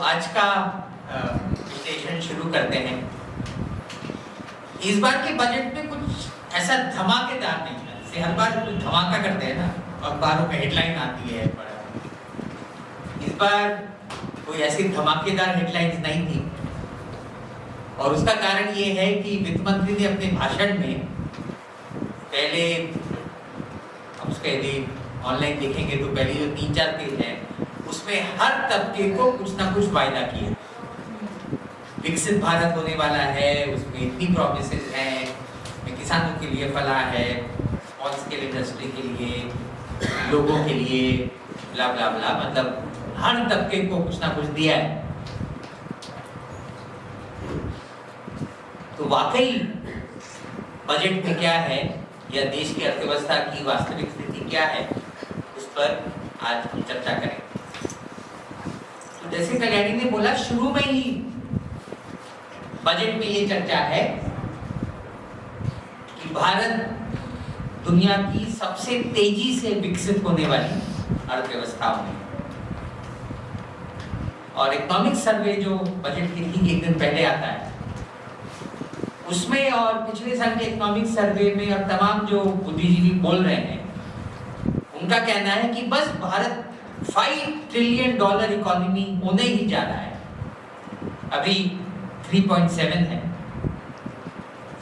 आज का विश्लेषण शुरू करते हैं। इस बार के बजट में कुछ ऐसा धमाकेदार नहीं है। जैसे हर बार कुछ धमाका करते हैं ना, अखबारों में हेडलाइन आती है, इस बार कोई ऐसी धमाकेदार हेडलाइंस नहीं थी। और उसका कारण ये है कि वित्त मंत्री ने अपने भाषण में पहले, हम उसका यदि ऑनलाइन देखेंगे तो पहले जो 3-4 पेज है उसमें हर तबके को कुछ ना कुछ वायदा किया। विकसित भारत होने वाला है, उसमें इतनी प्रॉमिसेस हैं, उसमें किसानों के लिए फलाह है, स्मॉल स्केल इंडस्ट्री के लिए, लोगों के लिए, ब्ला ब्ला ब्ला, मतलब हर तबके को कुछ ना कुछ दिया है। तो वाकई बजट में क्या है या देश की अर्थव्यवस्था की वास्तविक स्थिति क्या है, उस पर आज हम चर्चा करेंगे। तो जैसे कल्याणी ने बोला, शुरू में ही बजट में ये चर्चा है कि भारत दुनिया की सबसे तेजी से विकसित होने वाली अर्थव्यवस्था में, और इकोनॉमिक सर्वे जो बजट के ठीक एक दिन पहले आता है उसमें, और पिछले साल के इकोनॉमिक सर्वे में, और तमाम जो बुद्धिजीवी बोल रहे हैं उनका कहना है कि बस भारत $5 ट्रिलियन इकोनॉमी होने ही जा रहा है। अभी 3.7 है,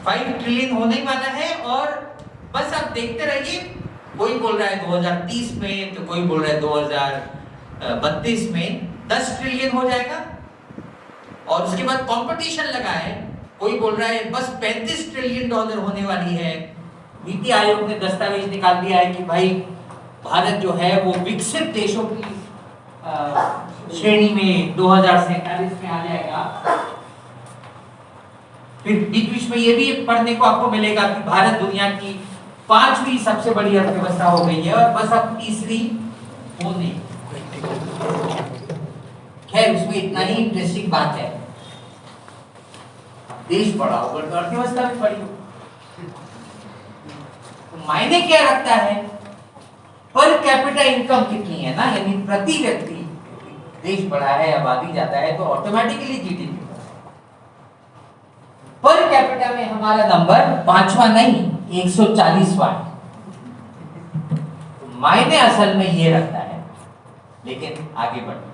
5 ट्रिलियन होने ही वाला है। और बस आप देखते रहिए, कोई बोल रहा है 2030 में, तो कोई बोल रहा है 2032 में 10 ट्रिलियन हो जाएगा। और उसके बाद कंपटीशन लगा है, कोई बोल रहा है बस $35 ट्रिलियन होने वाली है। नीति आयोग ने दस्तावेज निकाल दिया है कि भाई भारत जो है वो विकसित देशों की श्रेणी में 2047 में आ जाएगा। फिर बीच बीच में ये भी पढ़ने को आपको मिलेगा कि भारत दुनिया की 5वीं सबसे बड़ी अर्थव्यवस्था हो गई है और बस अब तीसरी होने। खैर, उसमें इतना ही इंटरेस्टिंग बात है, देश बड़ा होगा तो अर्थव्यवस्था भी बड़ी होगी। तो मायने क्या रखता है, पर कैपिटा इनकम कितनी है ना, यानी प्रति व्यक्ति देश बड़ा है, आबादी ज्यादा है, तो ऑटोमेटिकली जीडीपी। पर कैपिटा में हमारा नंबर 5वां नहीं 140वां है। तो मायने असल में ये रखता है। लेकिन आगे बढ़ते,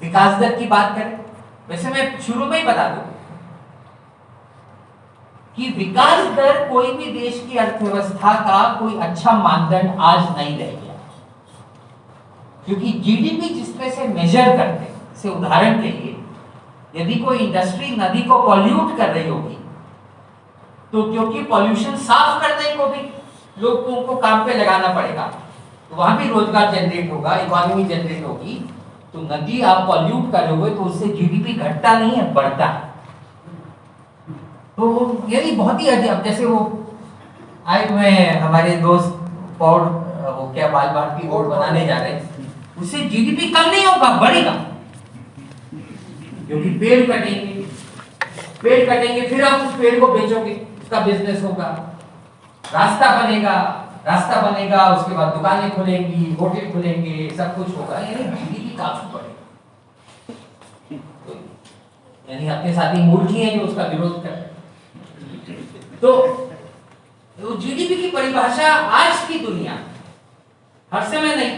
विकास दर की बात करें, वैसे मैं शुरू में ही बता दूं कि विकास दर कोई भी देश की अर्थव्यवस्था का कोई अच्छा मानदंड आज नहीं रह गया, क्योंकि जीडीपी जिस तरह से मेजर करते हैं, से उदाहरण के लिए यदि कोई इंडस्ट्री नदी को पॉल्यूट कर रही होगी, तो क्योंकि पॉल्यूशन साफ करने को भी लोगों को काम पे लगाना पड़ेगा, तो वहां भी रोजगार जनरेट होगा, इकोनॉमी जनरेट होगी। तो नदी आप पॉल्यूट करोगे तो उससे जीडीपी घटता नहीं है, बढ़ता है। तो यही बहुत ही अजीब, जैसे वो आए हुए हमारे दोस्त पौड़, वो क्या बाल बाल की रोड बनाने जा रहे हैं, उससे जीडीपी कम नहीं होगा, बढ़ेगा। क्योंकि पेड़ कटेंगे, फिर आप उस पेड़ को बेचोगे, उसका बिजनेस होगा, रास्ता बनेगा, उसके बाद दुकानें खुलेंगी, होटल खुलेंगे, सब कुछ होगा, यानी जीडीपी काफी बढ़ेगा। यानी अपने साथी मूर्ख ही हैं जो उसका विरोध कर रहे हैं। तो जीडीपी की परिभाषा आज की दुनिया हर समय नहीं,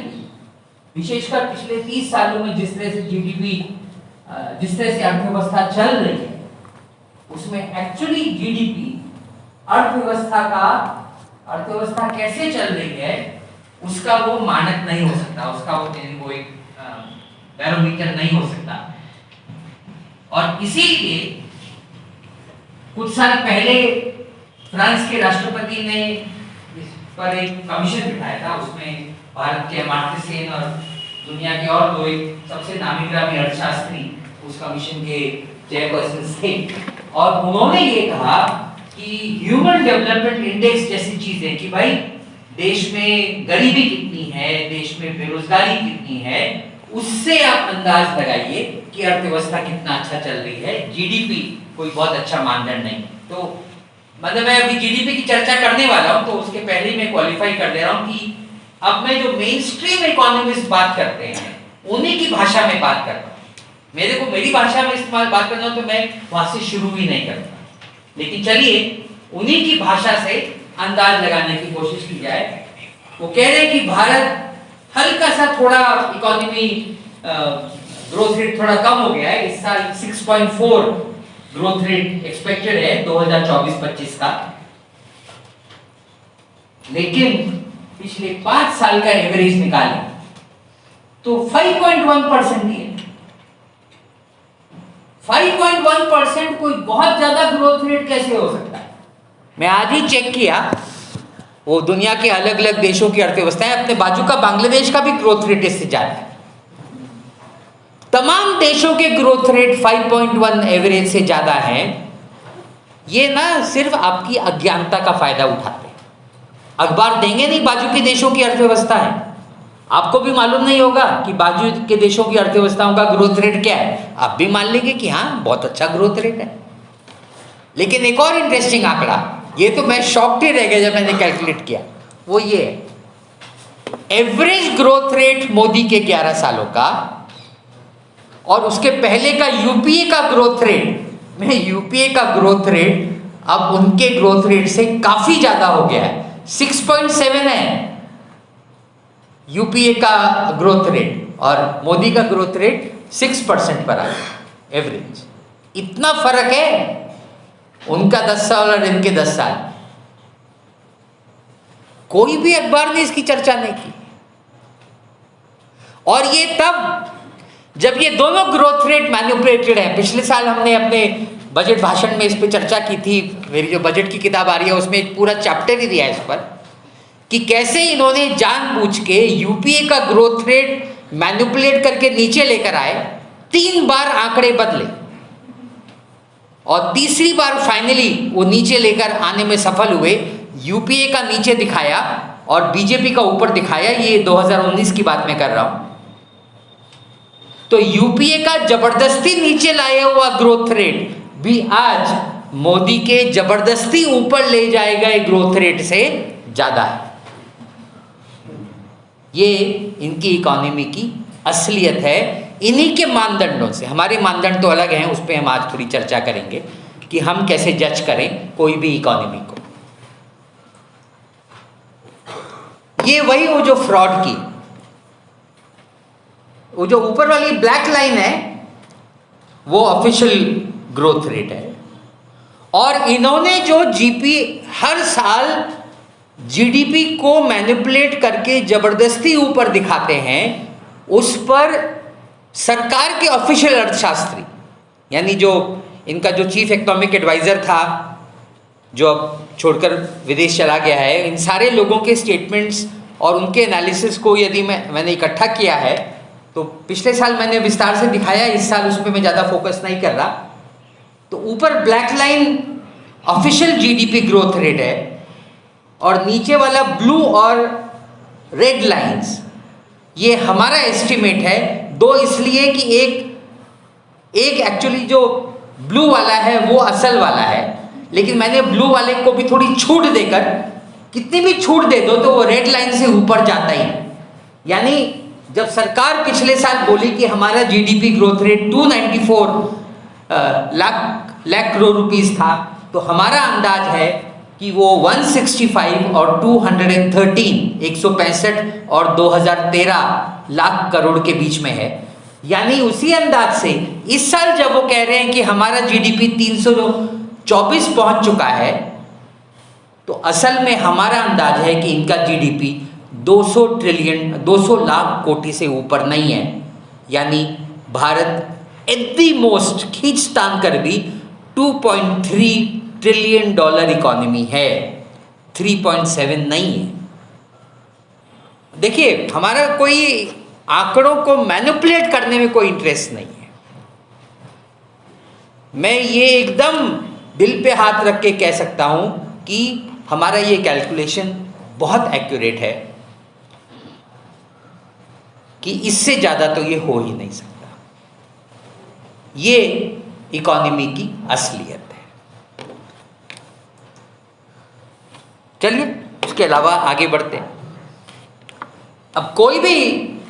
विशेषकर पिछले 30 सालों में जिस तरह से जीडीपी, जिस तरह से अर्थव्यवस्था चल रही है, उसमें एक्चुअली जीडीपी अर्थव्यवस्था कैसे चल रही है उसका वो मानक नहीं हो सकता, उसका वो एक बैरोमीटर नहीं हो सकता। और इसीलिए कुछ साल पहले फ्रांस के राष्ट्रपति ने इस पर एक कमीशन बिठाया था, उसमें भारत के अमर्त्य सेन और दुनिया के और दो सबसे नामी गिरामी अर्थशास्त्री उस कमीशन के चेयरपर्सन थे। और उन्होंने ये कहा कि ह्यूमन डेवलपमेंट इंडेक्स जैसी चीजें, कि भाई देश में गरीबी कितनी है, देश में बेरोजगारी कितनी है, उससे आप अंदाज लगाइए कि अर्थव्यवस्था कितना अच्छा चल रही है। जीडीपी कोई बहुत अच्छा मानदंड नहीं। तो मतलब मैं अभी जीडीपी की चर्चा करने वाला हूं, तो उसके पहले मैं क्वालिफाई कर दे रहा हूं कि अब मैं जो मेन स्ट्रीम इकोनॉमिस्ट बात करते हैं उन्हीं की भाषा में बात करता हूँ। मेरे को मेरी भाषा में इस्तेमाल बात करना हो तो मैं वहां से शुरू भी नहीं करता, लेकिन चलिए उन्हीं की भाषा से अंदाज लगाने की कोशिश की जाए। वो कह रहे हैं कि भारत हल्का सा थोड़ा इकोनॉमी ग्रोथ रेट थोड़ा कम हो गया है, इस साल 6.4 ग्रोथ रेट एक्सपेक्टेड है 2024-25 का, लेकिन पिछले 5 साल का एवरेज निकालें तो 5.1% ही है। 5.1% कोई बहुत ज्यादा ग्रोथ रेट कैसे हो सकता है? मैं आज ही चेक किया, वो दुनिया के अलग अलग देशों की अर्थव्यवस्थाएं, अपने बाजू का बांग्लादेश का भी ग्रोथ रेट इससे ज्यादा है। तमाम देशों के ग्रोथ रेट 5.1 एवरेज से ज्यादा है। ये ना सिर्फ आपकी अज्ञानता का फायदा उठाते हैं। अखबार देंगे नहीं बाजू के देशों की अर्थव्यवस्था है, आपको भी मालूम नहीं होगा कि बाजू के देशों की अर्थव्यवस्थाओं का ग्रोथ रेट क्या है। आप भी मान लेंगे कि हाँ बहुत अच्छा ग्रोथ रेट है। लेकिन एक और इंटरेस्टिंग आंकड़ा, ये तो मैं शॉक्ड ही रह गया जब मैंने कैलकुलेट किया, वो ये है एवरेज ग्रोथ रेट मोदी के 11 सालों का और उसके पहले का यूपीए का ग्रोथ रेट में, यूपीए का ग्रोथ रेट अब उनके ग्रोथ रेट से काफी ज्यादा हो गया है। 6.7 है यूपीए का ग्रोथ रेट और मोदी का ग्रोथ रेट 6% पर आ गया एवरेज। इतना फर्क है, उनका 10 साल और इनके 10 साल। कोई भी अखबार ने इसकी चर्चा नहीं की। और ये तब जब ये दोनों ग्रोथ रेट मैनिपुलेटेड है। पिछले साल हमने अपने बजट भाषण में इस पे चर्चा की थी। मेरी जो बजट की किताब आ रही है उसमें एक पूरा चैप्टर ही दिया है इस पर कि कैसे इन्होंने जानबूझ के यूपीए का ग्रोथ रेट मैनिपुलेट करके नीचे लेकर आए। 3 बार आंकड़े बदले और तीसरी बार फाइनली वो नीचे लेकर आने में सफल हुए। यूपीए का नीचे दिखाया और बीजेपी का ऊपर दिखाया। ये 2019 की बात मैं कर रहा हूं। तो यूपीए का जबरदस्ती नीचे लाया हुआ ग्रोथ रेट भी आज मोदी के जबरदस्ती ऊपर ले जाए गए ग्रोथ रेट से ज्यादा है। ये इनकी इकोनॉमी की असलियत है। इन्हीं के मानदंडों से, हमारे मानदंड तो अलग हैं, उस पर हम आज थोड़ी चर्चा करेंगे कि हम कैसे जज करें कोई भी इकोनॉमी को। ये वही वो जो फ्रॉड की, वो जो ऊपर वाली ब्लैक लाइन है वो ऑफिशियल ग्रोथ रेट है। और इन्होंने जो जीपी हर साल जीडीपी को मैनिपुलेट करके जबरदस्ती ऊपर दिखाते हैं, उस पर सरकार के ऑफिशियल अर्थशास्त्री, यानी जो इनका जो चीफ इकोनॉमिक एडवाइजर था जो अब छोड़कर विदेश चला गया है, इन सारे लोगों के स्टेटमेंट्स और उनके एनालिसिस को यदि मैंने इकट्ठा किया है तो पिछले साल मैंने विस्तार से दिखाया, इस साल उस पर मैं ज़्यादा फोकस नहीं कर रहा। तो ऊपर black line official GDP growth rate है और नीचे वाला ब्लू और रेड लाइंस ये हमारा एस्टिमेट है। दो इसलिए कि एक एक्चुअली जो ब्लू वाला है वो असल वाला है, लेकिन मैंने ब्लू वाले को भी थोड़ी छूट देकर, कितनी भी छूट दे दो तो वो रेड लाइन से ऊपर जाता ही। यानी जब सरकार पिछले साल बोली कि हमारा GDP growth rate 294 lakh crore rupees था, तो हमारा अंदाज है कि वो 165 और 213 165 और 2013 लाख करोड़ के बीच में है। यानी उसी अंदाज से इस साल जब वो कह रहे हैं कि हमारा जीडीपी 324 पहुंच चुका है, तो असल में हमारा अंदाज है कि इनका जीडीपी 200 लाख कोटि से ऊपर नहीं है। यानी भारत एट दी मोस्ट खींचतान कर भी $2.3 ट्रिलियन इकोनॉमी है, 3.7 नहीं है। देखिए, हमारा कोई आंकड़ों को मैनिपुलेट करने में कोई इंटरेस्ट नहीं है। मैं ये एकदम दिल पे हाथ रख के कह सकता हूं कि हमारा ये कैलकुलेशन बहुत एक्यूरेट है कि इससे ज़्यादा तो ये हो ही नहीं सकता। ये इकोनॉमी की असलियत है। चलिए उसके अलावा आगे बढ़ते हैं। अब कोई भी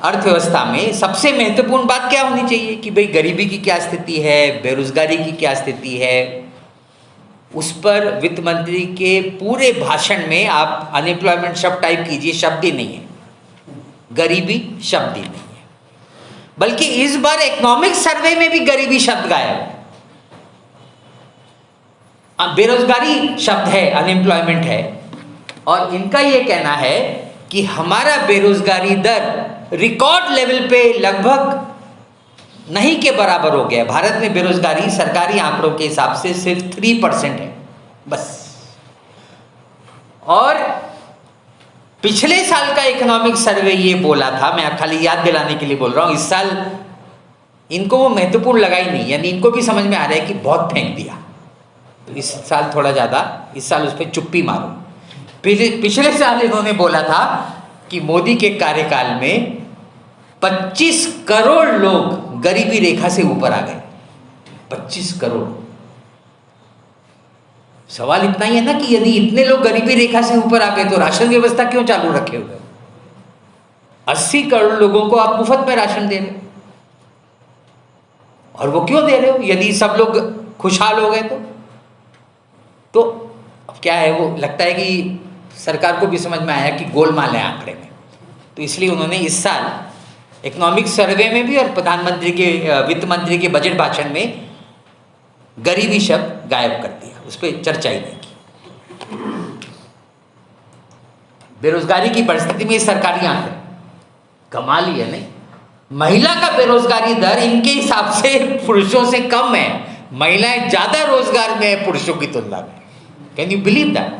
अर्थव्यवस्था में सबसे महत्वपूर्ण बात क्या होनी चाहिए कि भाई गरीबी की क्या स्थिति है, बेरोजगारी की क्या स्थिति है। उस पर वित्त मंत्री के पूरे भाषण में आप अनएम्प्लॉयमेंट शब्द टाइप कीजिए, शब्द ही नहीं है, गरीबी शब्द ही नहीं है। बल्कि इस बार इकोनॉमिक सर्वे में भी गरीबी शब्द गायब है। बेरोजगारी शब्द है, अनएम्प्लॉयमेंट है, और इनका ये कहना है कि हमारा बेरोजगारी दर रिकॉर्ड लेवल पे लगभग नहीं के बराबर हो गया। भारत में बेरोजगारी सरकारी आंकड़ों के हिसाब से सिर्फ 3% है बस। और पिछले साल का इकोनॉमिक सर्वे ये बोला था, मैं खाली याद दिलाने के लिए बोल रहा हूँ, इस साल इनको वो महत्वपूर्ण लगा ही नहीं, यानी इनको भी समझ में आ रहा है कि बहुत फेंक दिया, तो इस साल थोड़ा ज़्यादा, इस साल उस पर चुप्पी मारो। पिछले साल इन्होंने बोला था कि मोदी के कार्यकाल में 25 करोड़ लोग गरीबी रेखा से ऊपर आ गए। 25 करोड़। सवाल इतना ही है ना कि यदि इतने लोग गरीबी रेखा से ऊपर आ गए तो राशन व्यवस्था क्यों चालू रखे हुए? 80 करोड़ लोगों को आप मुफ्त में राशन दे रहे हो, और वो क्यों दे रहे हो यदि सब लोग खुशहाल हो गए तो अब क्या है, वो लगता है कि सरकार को भी समझ में आया कि गोलमाल है आंकड़े में, तो इसलिए उन्होंने इस साल इकोनॉमिक सर्वे में भी और प्रधानमंत्री के वित्त मंत्री के बजट भाषण में गरीबी शब्द गायब कर दिया, उस पर चर्चा ही नहीं की। बेरोजगारी की परिस्थिति में सरकारी आंकड़े कमाल ही है नहीं। महिला का बेरोजगारी दर इनके हिसाब से पुरुषों से कम है, महिलाएं ज्यादा रोजगार में है पुरुषों की तुलना में। Can you believe that?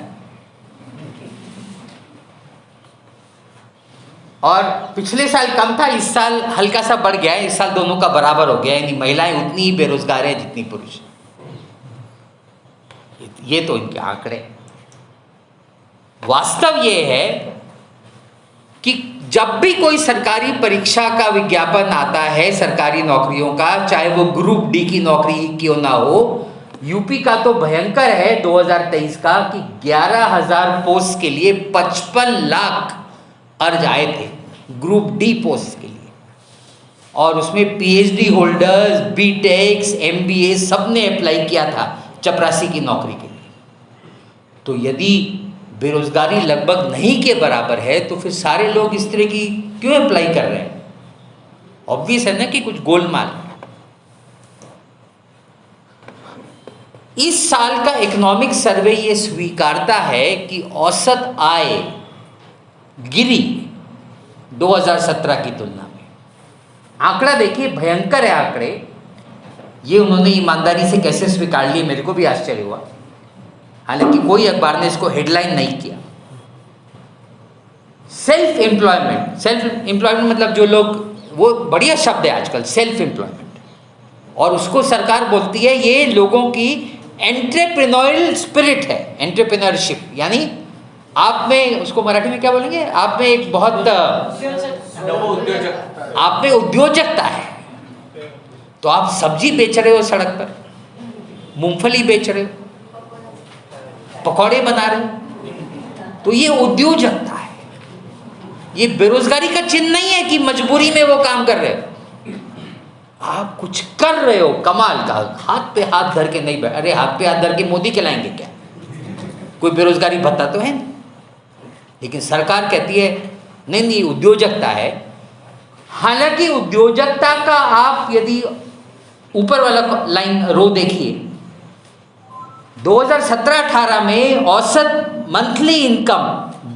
और पिछले साल कम था, इस साल हल्का सा बढ़ गया है, इस साल दोनों का बराबर हो गया है, यानी महिलाएं उतनी ही बेरोजगार है जितनी पुरुष। ये तो इनके आंकड़े। वास्तव ये है कि जब भी कोई सरकारी परीक्षा का विज्ञापन आता है सरकारी नौकरियों का, चाहे वो ग्रुप डी की नौकरी क्यों ना हो, यूपी का तो भयंकर है 2023 का कि 11,000 पोस्ट के लिए 55 लाख अर्ज आए थे ग्रुप डी पोस्ट के लिए, और उसमें पीएचडी होल्डर्स, बीटेक्स, एमबीए सब ने अप्लाई किया था चपरासी की नौकरी के लिए। तो यदि बेरोजगारी लगभग नहीं के बराबर है तो फिर सारे लोग इस तरह की क्यों अप्लाई कर रहे हैं? ऑब्वियस है ना कि कुछ गोलमाल है। इस साल का इकोनॉमिक सर्वे ये स्वीकारता है कि औसत आय गिरी 2017 की तुलना में। आंकड़ा देखिए, भयंकर है आंकड़े। ये उन्होंने ईमानदारी से कैसे स्वीकार लिए, मेरे को भी आश्चर्य हुआ। हालांकि कोई अखबार ने इसको हेडलाइन नहीं किया। सेल्फ एम्प्लॉयमेंट मतलब जो लोग, वो बढ़िया शब्द है आजकल, सेल्फ एम्प्लॉयमेंट, और उसको सरकार बोलती है ये लोगों की एंटरप्रेन्योरियल स्पिरिट है, एंटरप्रेन्योरशिप, यानी आप में, उसको मराठी में क्या बोलेंगे, आप में एक बहुत आप में उद्योजकता है। तो आप सब्जी बेच रहे हो सड़क पर, मूंगफली बेच रहे हो, पकौड़े बना रहे हो, तो ये उद्योजकता है। ये बेरोजगारी का चिन्ह नहीं है कि मजबूरी में वो काम कर रहे हो, आप कुछ कर रहे हो कमाल का, हाथ पे हाथ धर के नहीं। अरे हाथ पे हाथ धर के मोदी खिलाएंगे क्या? कोई बेरोजगारी भत्ता तो है नहीं। लेकिन सरकार कहती है नहीं नहीं, उद्योजकता है। हालांकि उद्योजकता का आप यदि ऊपर वाला लाइन रो देखिए, 2017-18 में औसत मंथली इनकम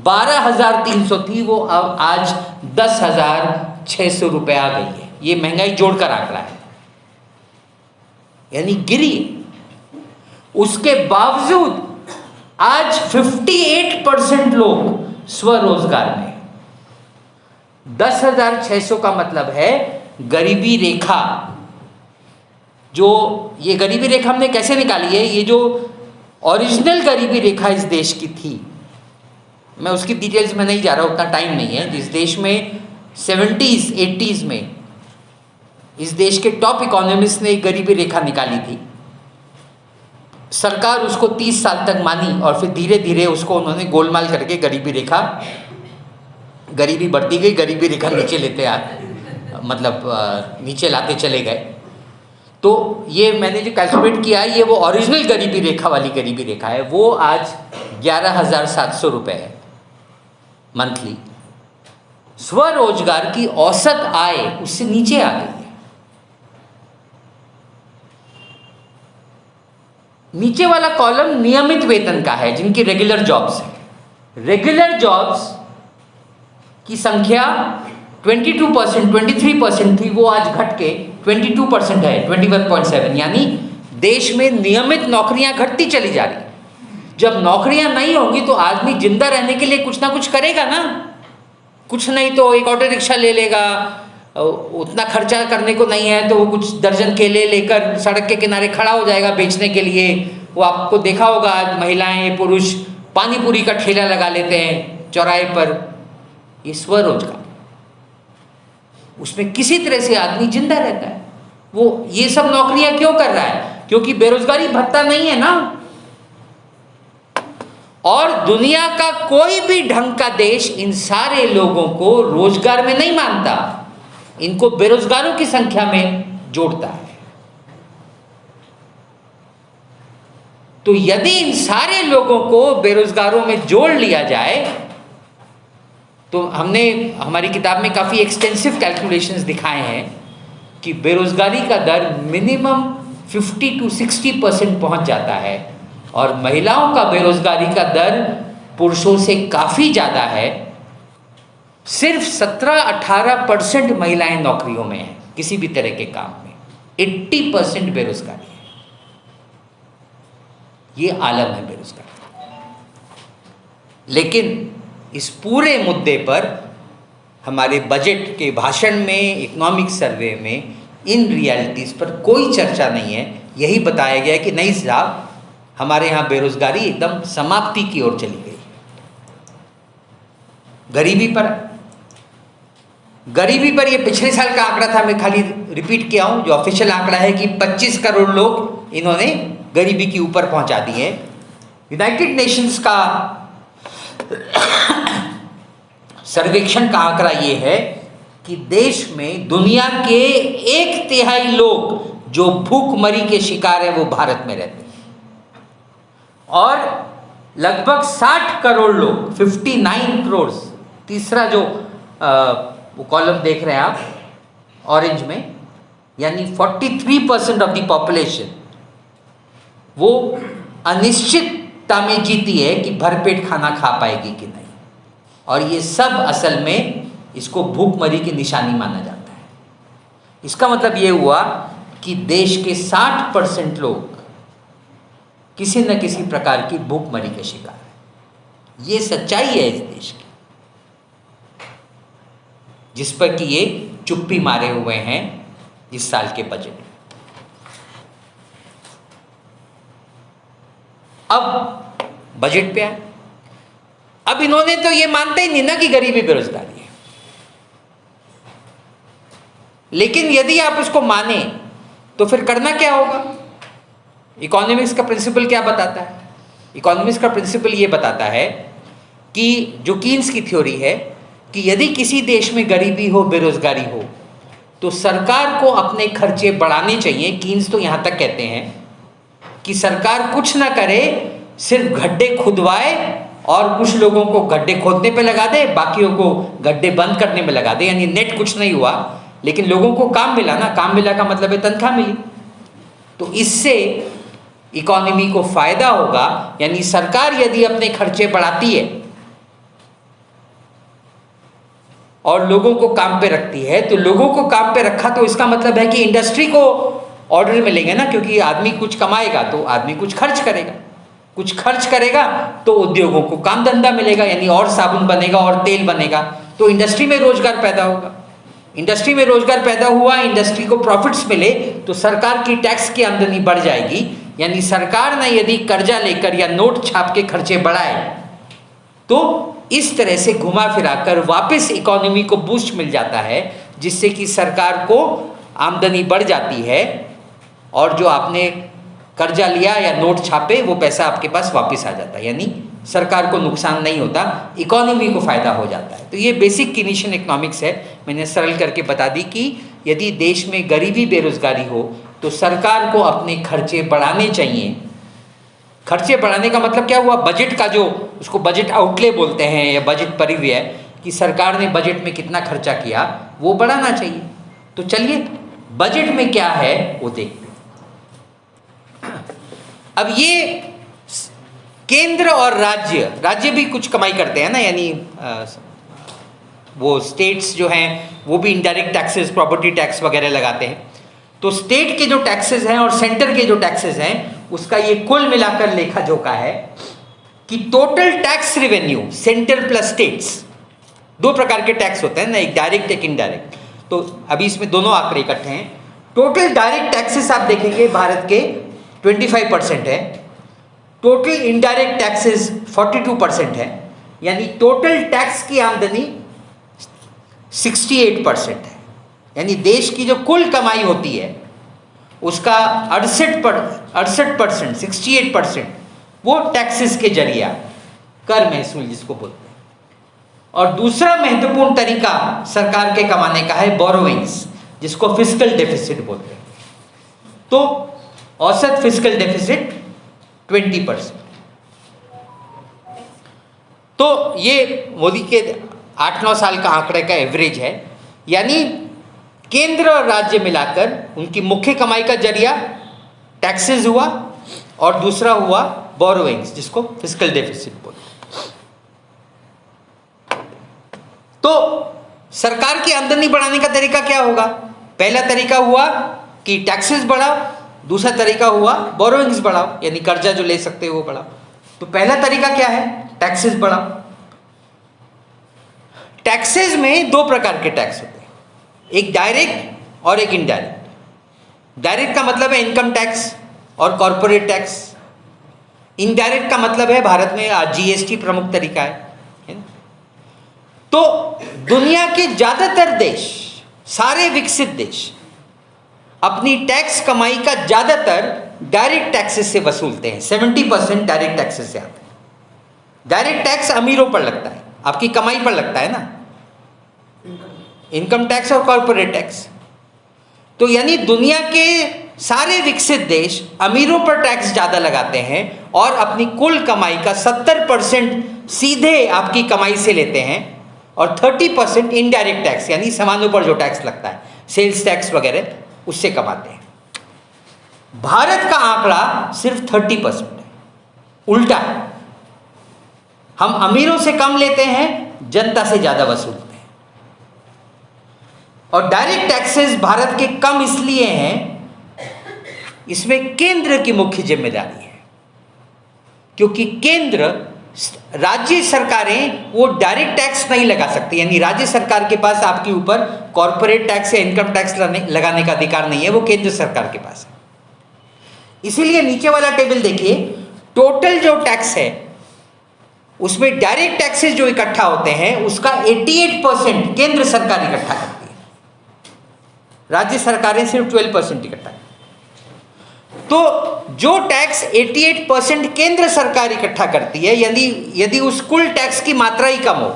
12,300 थी, वो अब आज 10,600 रुपये आ गई है। ये महंगाई जोड़कर आंकड़ा है, यानी गिरी। उसके बावजूद आज 58% लोग स्वरोजगार में। 10,600 का मतलब है गरीबी रेखा। जो ये गरीबी रेखा हमने कैसे निकाली है, ये जो ओरिजिनल गरीबी रेखा इस देश की थी, मैं उसकी डिटेल्स में नहीं जा रहा, उतना टाइम नहीं है। जिस देश में 70s 80s में इस देश के टॉप इकोनॉमिस्ट ने एक गरीबी रेखा निकाली थी, सरकार उसको 30 साल तक मानी और फिर धीरे धीरे उसको उन्होंने गोलमाल करके गरीबी रेखा गरीबी बढ़ती गई, गरीबी रेखा नीचे लेते नीचे लाते चले गए। तो ये मैंने जो कैलकुलेट किया है, ये वो ओरिजिनल गरीबी रेखा वाली गरीबी रेखा है, वो आज 11,700 रुपये है मंथली। स्वरोजगार की औसत आय उससे नीचे आ गई है। नीचे वाला कॉलम नियमित वेतन का है, जिनकी रेगुलर जॉब्स है। रेगुलर जॉब्स की संख्या 22%, 23% थी, वो आज घट के 22% है, 21.7। यानी देश में नियमित नौकरियां घटती चली जा रही। जब नौकरियां नहीं होंगी तो आदमी जिंदा रहने के लिए कुछ ना कुछ करेगा ना। कुछ नहीं तो एक ऑटो रिक्शा ले लेगा, उतना खर्चा करने को नहीं है तो वो कुछ दर्जन केले लेकर सड़क के किनारे खड़ा हो जाएगा बेचने के लिए। वो आपको देखा होगा, आज महिलाएं पुरुष पानी पूरी का ठेला लगा लेते हैं चौराहे पर। ये स्वरोजगार, उसमें किसी तरह से आदमी जिंदा रहता है। वो ये सब नौकरियां क्यों कर रहा है? क्योंकि बेरोजगारी भत्ता नहीं है ना। और दुनिया का कोई भी ढंग का देश इन सारे लोगों को रोजगार में नहीं मानता, इनको बेरोजगारों की संख्या में जोड़ता है। तो यदि इन सारे लोगों को बेरोजगारों में जोड़ लिया जाए तो हमने हमारी किताब में काफ़ी एक्सटेंसिव कैलकुलेशंस दिखाए हैं कि बेरोजगारी का दर मिनिमम 50 to 60% पहुंच जाता है, और महिलाओं का बेरोजगारी का दर पुरुषों से काफ़ी ज़्यादा है। सिर्फ 17-18% महिलाएं नौकरियों में हैं किसी भी तरह के काम में, 80% बेरोजगारी है। ये आलम है बेरोजगारी। लेकिन इस पूरे मुद्दे पर हमारे बजट के भाषण में, इकोनॉमिक सर्वे में इन रियलिटीज़ पर कोई चर्चा नहीं है। यही बताया गया है कि नहीं साहब, हमारे यहाँ बेरोजगारी एकदम समाप्ति की ओर चली गई। गरीबी पर ये पिछले साल का आंकड़ा था, मैं खाली रिपीट किया हूँ। जो ऑफिशियल आंकड़ा है कि 25 करोड़ लोग इन्होंने गरीबी के ऊपर पहुंचा दिए। यूनाइटेड नेशंस का सर्वेक्षण का आंकड़ा ये है कि देश में दुनिया के 1/3 लोग जो भूखमरी के शिकार हैं वो भारत में रहते हैं, और लगभग 60 करोड़ लोग, 59 करोड़, तीसरा जो वो कॉलम देख रहे हैं आप ऑरेंज में, यानी 43% ऑफ द पॉपुलेशन वो अनिश्चितता में जीती है कि भरपेट खाना खा पाएगी कि नहीं। और ये सब असल में इसको भूखमरी की निशानी माना जाता है। इसका मतलब ये हुआ कि देश के 60% लोग किसी न किसी प्रकार की भूखमरी के शिकार है। ये सच्चाई है इस देश की, जिस पर कि ये चुप्पी मारे हुए हैं इस साल के बजट में। अब बजट पे आए। अब इन्होंने तो ये मानते ही नहीं ना कि गरीबी बेरोजगारी है, लेकिन यदि आप इसको माने तो फिर करना क्या होगा? इकोनॉमिक्स का प्रिंसिपल क्या बताता है? इकोनॉमिक्स का प्रिंसिपल ये बताता है कि जो कीन्स की थ्योरी है कि यदि किसी देश में गरीबी हो, बेरोजगारी हो, तो सरकार को अपने खर्चे बढ़ाने चाहिए। कीन्स तो यहाँ तक कहते हैं कि सरकार कुछ ना करे, सिर्फ गड्ढे खुदवाए और कुछ लोगों को गड्ढे खोदने पे लगा दे, बाकियों को गड्ढे बंद करने में लगा दे। यानी नेट कुछ नहीं हुआ, लेकिन लोगों को काम मिला ना। काम मिला का मतलब है तनख्वाह मिली, तो इससे इकोनॉमी को फायदा होगा। यानी सरकार यदि अपने खर्चे बढ़ाती है और लोगों को काम पे रखती है, तो लोगों को काम पे रखा तो इसका मतलब है कि इंडस्ट्री को ऑर्डर मिलेंगे ना, क्योंकि आदमी कुछ कमाएगा तो आदमी कुछ खर्च करेगा, कुछ खर्च करेगा तो उद्योगों को काम धंधा मिलेगा, यानी और साबुन बनेगा और तेल बनेगा, तो इंडस्ट्री में रोजगार पैदा होगा। इंडस्ट्री में रोजगार पैदा हुआ, इंडस्ट्री को प्रॉफिट्स मिले तो सरकार की टैक्स की आमदनी बढ़ जाएगी। यानी सरकार ने यदि कर्जा लेकर या नोट छाप के खर्चे बढ़ाए तो इस तरह से घुमा फिराकर वापस इकोनॉमी को बूस्ट मिल जाता है, जिससे कि सरकार को आमदनी बढ़ जाती है और जो आपने कर्जा लिया या नोट छापे वो पैसा आपके पास वापस आ जाता है। यानी सरकार को नुकसान नहीं होता, इकोनॉमी को फ़ायदा हो जाता है। तो ये बेसिक कीनीशियन इकोनॉमिक्स है। मैंने सरल करके बता दी कि यदि देश में गरीबी बेरोजगारी हो तो सरकार को अपने खर्चे बढ़ाने चाहिए। खर्चे बढ़ाने का मतलब क्या हुआ? बजट का जो, उसको बजट आउटले बोलते हैं या बजट परिव्यय, कि सरकार ने बजट में कितना खर्चा किया वो बढ़ाना चाहिए। तो चलिए बजट में क्या है वो देखते हैं। अब ये केंद्र और राज्य भी कुछ कमाई करते हैं ना, यानी वो स्टेट्स जो हैं वो भी इनडायरेक्ट टैक्सेस, प्रॉपर्टी टैक्स वगैरह लगाते हैं। तो स्टेट के जो टैक्सेस हैं और सेंटर के जो टैक्सेस हैं उसका ये कुल मिलाकर लेखा जोखा है कि total tax revenue centre plus states, दो प्रकार के टैक्स होते हैं ना, एक डायरेक्ट एक इनडायरेक्ट। तो अभी इसमें दोनों आंकड़े इकट्ठे हैं। टोटल डायरेक्ट टैक्सेस आप देखेंगे भारत के 25% है, टोटल इनडायरेक्ट टैक्सेस 42% है, यानी टोटल टैक्स की आमदनी 68% है। यानी देश की जो कुल कमाई होती है उसका 68%, 68% वो टैक्सेस के जरिए, कर महसूल जिसको बोलते हैं। और दूसरा महत्वपूर्ण तरीका सरकार के कमाने का है बोरोइंग्स, जिसको फिस्कल डेफिसिट बोलते हैं। तो औसत फिस्कल डेफिसिट 20%। तो ये मोदी के 8-9 साल का आंकड़े का एवरेज है। यानी केंद्र और राज्य मिलाकर उनकी मुख्य कमाई का जरिया टैक्सेस हुआ और दूसरा हुआ बोरोइंग्स, जिसको फिस्कल डेफिसिट बोलते हैं। तो सरकार की आमदनी बढ़ाने का तरीका क्या होगा? पहला तरीका हुआ कि टैक्सेस बढ़ाओ, दूसरा तरीका हुआ बोरोइंग्स बढ़ाओ, यानी कर्जा जो ले सकते हो वो बढ़ाओ। तो पहला तरीका क्या है? टैक्सेस बढ़ाओ। टैक्सेस में दो प्रकार के टैक्स होते हैं, एक डायरेक्ट और एक इनडायरेक्ट। डायरेक्ट का मतलब है इनकम टैक्स और कॉरपोरेट टैक्स। इनडायरेक्ट का मतलब है भारत में आज जीएसटी प्रमुख तरीका है ना? तो दुनिया के ज्यादातर देश, सारे विकसित देश अपनी टैक्स कमाई का ज्यादातर डायरेक्ट टैक्सेस से वसूलते हैं। 70% डायरेक्ट टैक्सेस से आते हैं। डायरेक्ट टैक्स अमीरों पर लगता है, आपकी कमाई पर लगता है ना, इनकम टैक्स और कॉर्पोरेट टैक्स। तो यानी दुनिया के सारे विकसित देश अमीरों पर टैक्स ज्यादा लगाते हैं और अपनी कुल कमाई का 70% सीधे आपकी कमाई से लेते हैं और 30% इनडायरेक्ट टैक्स, यानी सामानों पर जो टैक्स लगता है, सेल्स टैक्स वगैरह, उससे कमाते हैं। भारत का आंकड़ा सिर्फ 30% है, उल्टा है। हम अमीरों से कम लेते हैं, जनता से ज्यादा वसूलते हैं। और डायरेक्ट टैक्सेस भारत के कम इसलिए हैं, इसमें केंद्र की मुख्य जिम्मेदारी है, क्योंकि केंद्र, राज्य सरकारें वो डायरेक्ट टैक्स नहीं लगा सकती। यानी राज्य सरकार के पास आपके ऊपर कॉर्पोरेट टैक्स या इनकम टैक्स लगाने का अधिकार नहीं है, वो केंद्र सरकार के पास है। इसीलिए नीचे वाला टेबल देखिए, टोटल जो टैक्स है उसमें डायरेक्ट टैक्सेस जो इकट्ठा होते हैं उसका 88% केंद्र सरकार इकट्ठा करती है, राज्य सरकारें सिर्फ 12% इकट्ठा करती है। तो जो टैक्स 88% केंद्र सरकार इकट्ठा करती है, यदि उस कुल टैक्स की मात्रा ही कम हो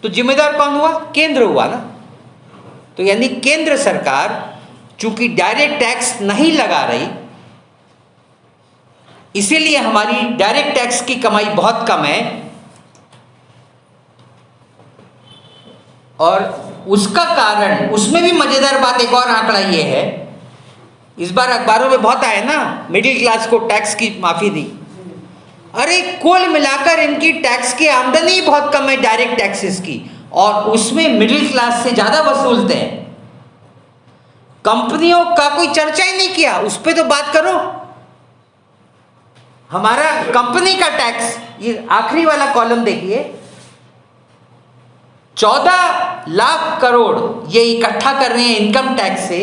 तो जिम्मेदार कौन हुआ? केंद्र हुआ ना। तो यानी केंद्र सरकार चूंकि डायरेक्ट टैक्स नहीं लगा रही, इसीलिए हमारी डायरेक्ट टैक्स की कमाई बहुत कम है। और उसका कारण, उसमें भी मजेदार बात, एक और आंकड़ा ये है, इस बार अखबारों में बहुत आया ना, मिडिल क्लास को टैक्स की माफी दी। अरे कुल मिलाकर इनकी टैक्स की आमदनी बहुत कम है डायरेक्ट टैक्सेस की, और उसमें मिडिल क्लास से ज्यादा वसूलते हैं। कंपनियों का कोई चर्चा ही नहीं किया, उस पर तो बात करो। हमारा कंपनी का टैक्स, ये आखिरी वाला कॉलम देखिए, 14 लाख करोड़ ये इकट्ठा कर रहे हैं इनकम टैक्स से,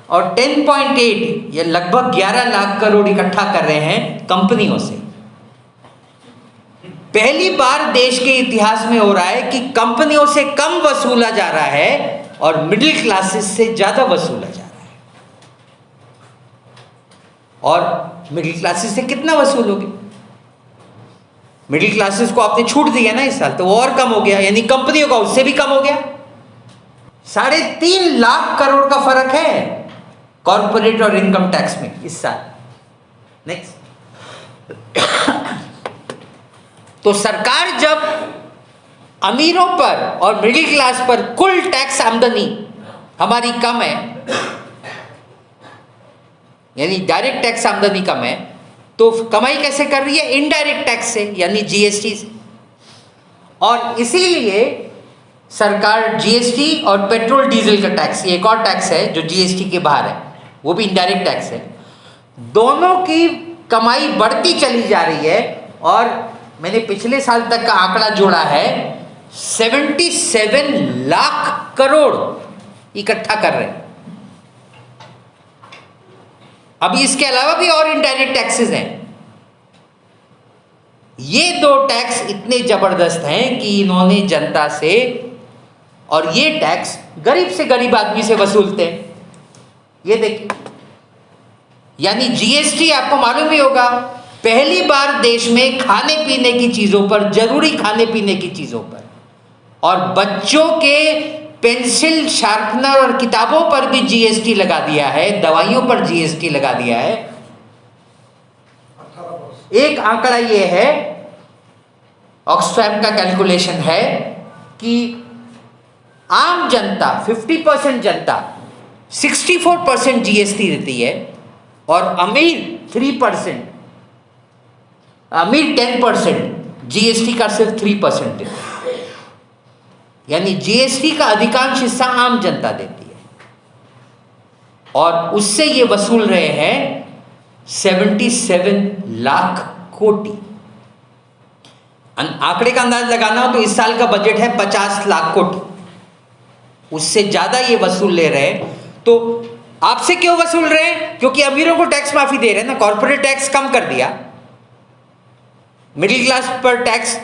और 10.8 ये लगभग 11 लाख करोड़ इकट्ठा कर रहे हैं कंपनियों से। पहली बार देश के इतिहास में हो रहा है कि कंपनियों से कम वसूला जा रहा है और मिडिल क्लासेस से ज्यादा वसूला जा रहा है। और मिडिल क्लासेस से कितना वसूलोगे? मिडिल क्लासेस को आपने छूट दिया ना इस साल, तो वो और कम हो गया, यानी कंपनियों का उससे भी कम हो गया। 3.5 लाख करोड़ का फर्क है कॉर्पोरेट और इनकम टैक्स में इस साल। नेक्स्ट। तो सरकार जब अमीरों पर और मिडिल क्लास पर कुल टैक्स आमदनी हमारी कम है, यानी डायरेक्ट टैक्स आमदनी कम है, तो कमाई कैसे कर रही है? इनडायरेक्ट टैक्स से, यानी जीएसटी से। और इसीलिए सरकार जीएसटी और पेट्रोल डीजल का टैक्स, ये एक और टैक्स है जो जीएसटी के बाहर है, वो भी इनडायरेक्ट टैक्स है, दोनों की कमाई बढ़ती चली जा रही है। और मैंने पिछले साल तक का आंकड़ा जोड़ा है, 77 लाख करोड़ इकट्ठा कर रहे हैं। अभी इसके अलावा भी और इनडायरेक्ट टैक्सेस हैं। ये 2 टैक्स इतने जबरदस्त हैं कि इन्होंने जनता से, और ये टैक्स गरीब से गरीब आदमी से वसूलते हैं। ये देखिए, यानी जीएसटी आपको मालूम ही होगा, पहली बार देश में खाने पीने की चीजों पर, जरूरी खाने पीने की चीजों पर, और बच्चों के पेंसिल, शार्पनर और किताबों पर भी जीएसटी लगा दिया है, दवाइयों पर जीएसटी लगा दिया है। एक आंकड़ा ये है, ऑक्सफैम का कैलकुलेशन है कि आम जनता 50% जनता 64% जीएसटी देती है, और अमीर 3%, अमीर 10% जीएसटी का सिर्फ 3% देते हैं। यानी जीएसटी का अधिकांश हिस्सा आम जनता देती है, और उससे ये वसूल रहे हैं 77 लाख कोटी। आंकड़े का अंदाज लगाना हो तो इस साल का बजट है 50 लाख कोटी, उससे ज्यादा ये वसूल ले रहे हैं। तो आपसे क्यों वसूल रहे हैं? क्योंकि अमीरों को टैक्स माफी दे रहे हैं ना, कॉर्पोरेट टैक्स कम कर दिया, मिडिल क्लास पर टैक्स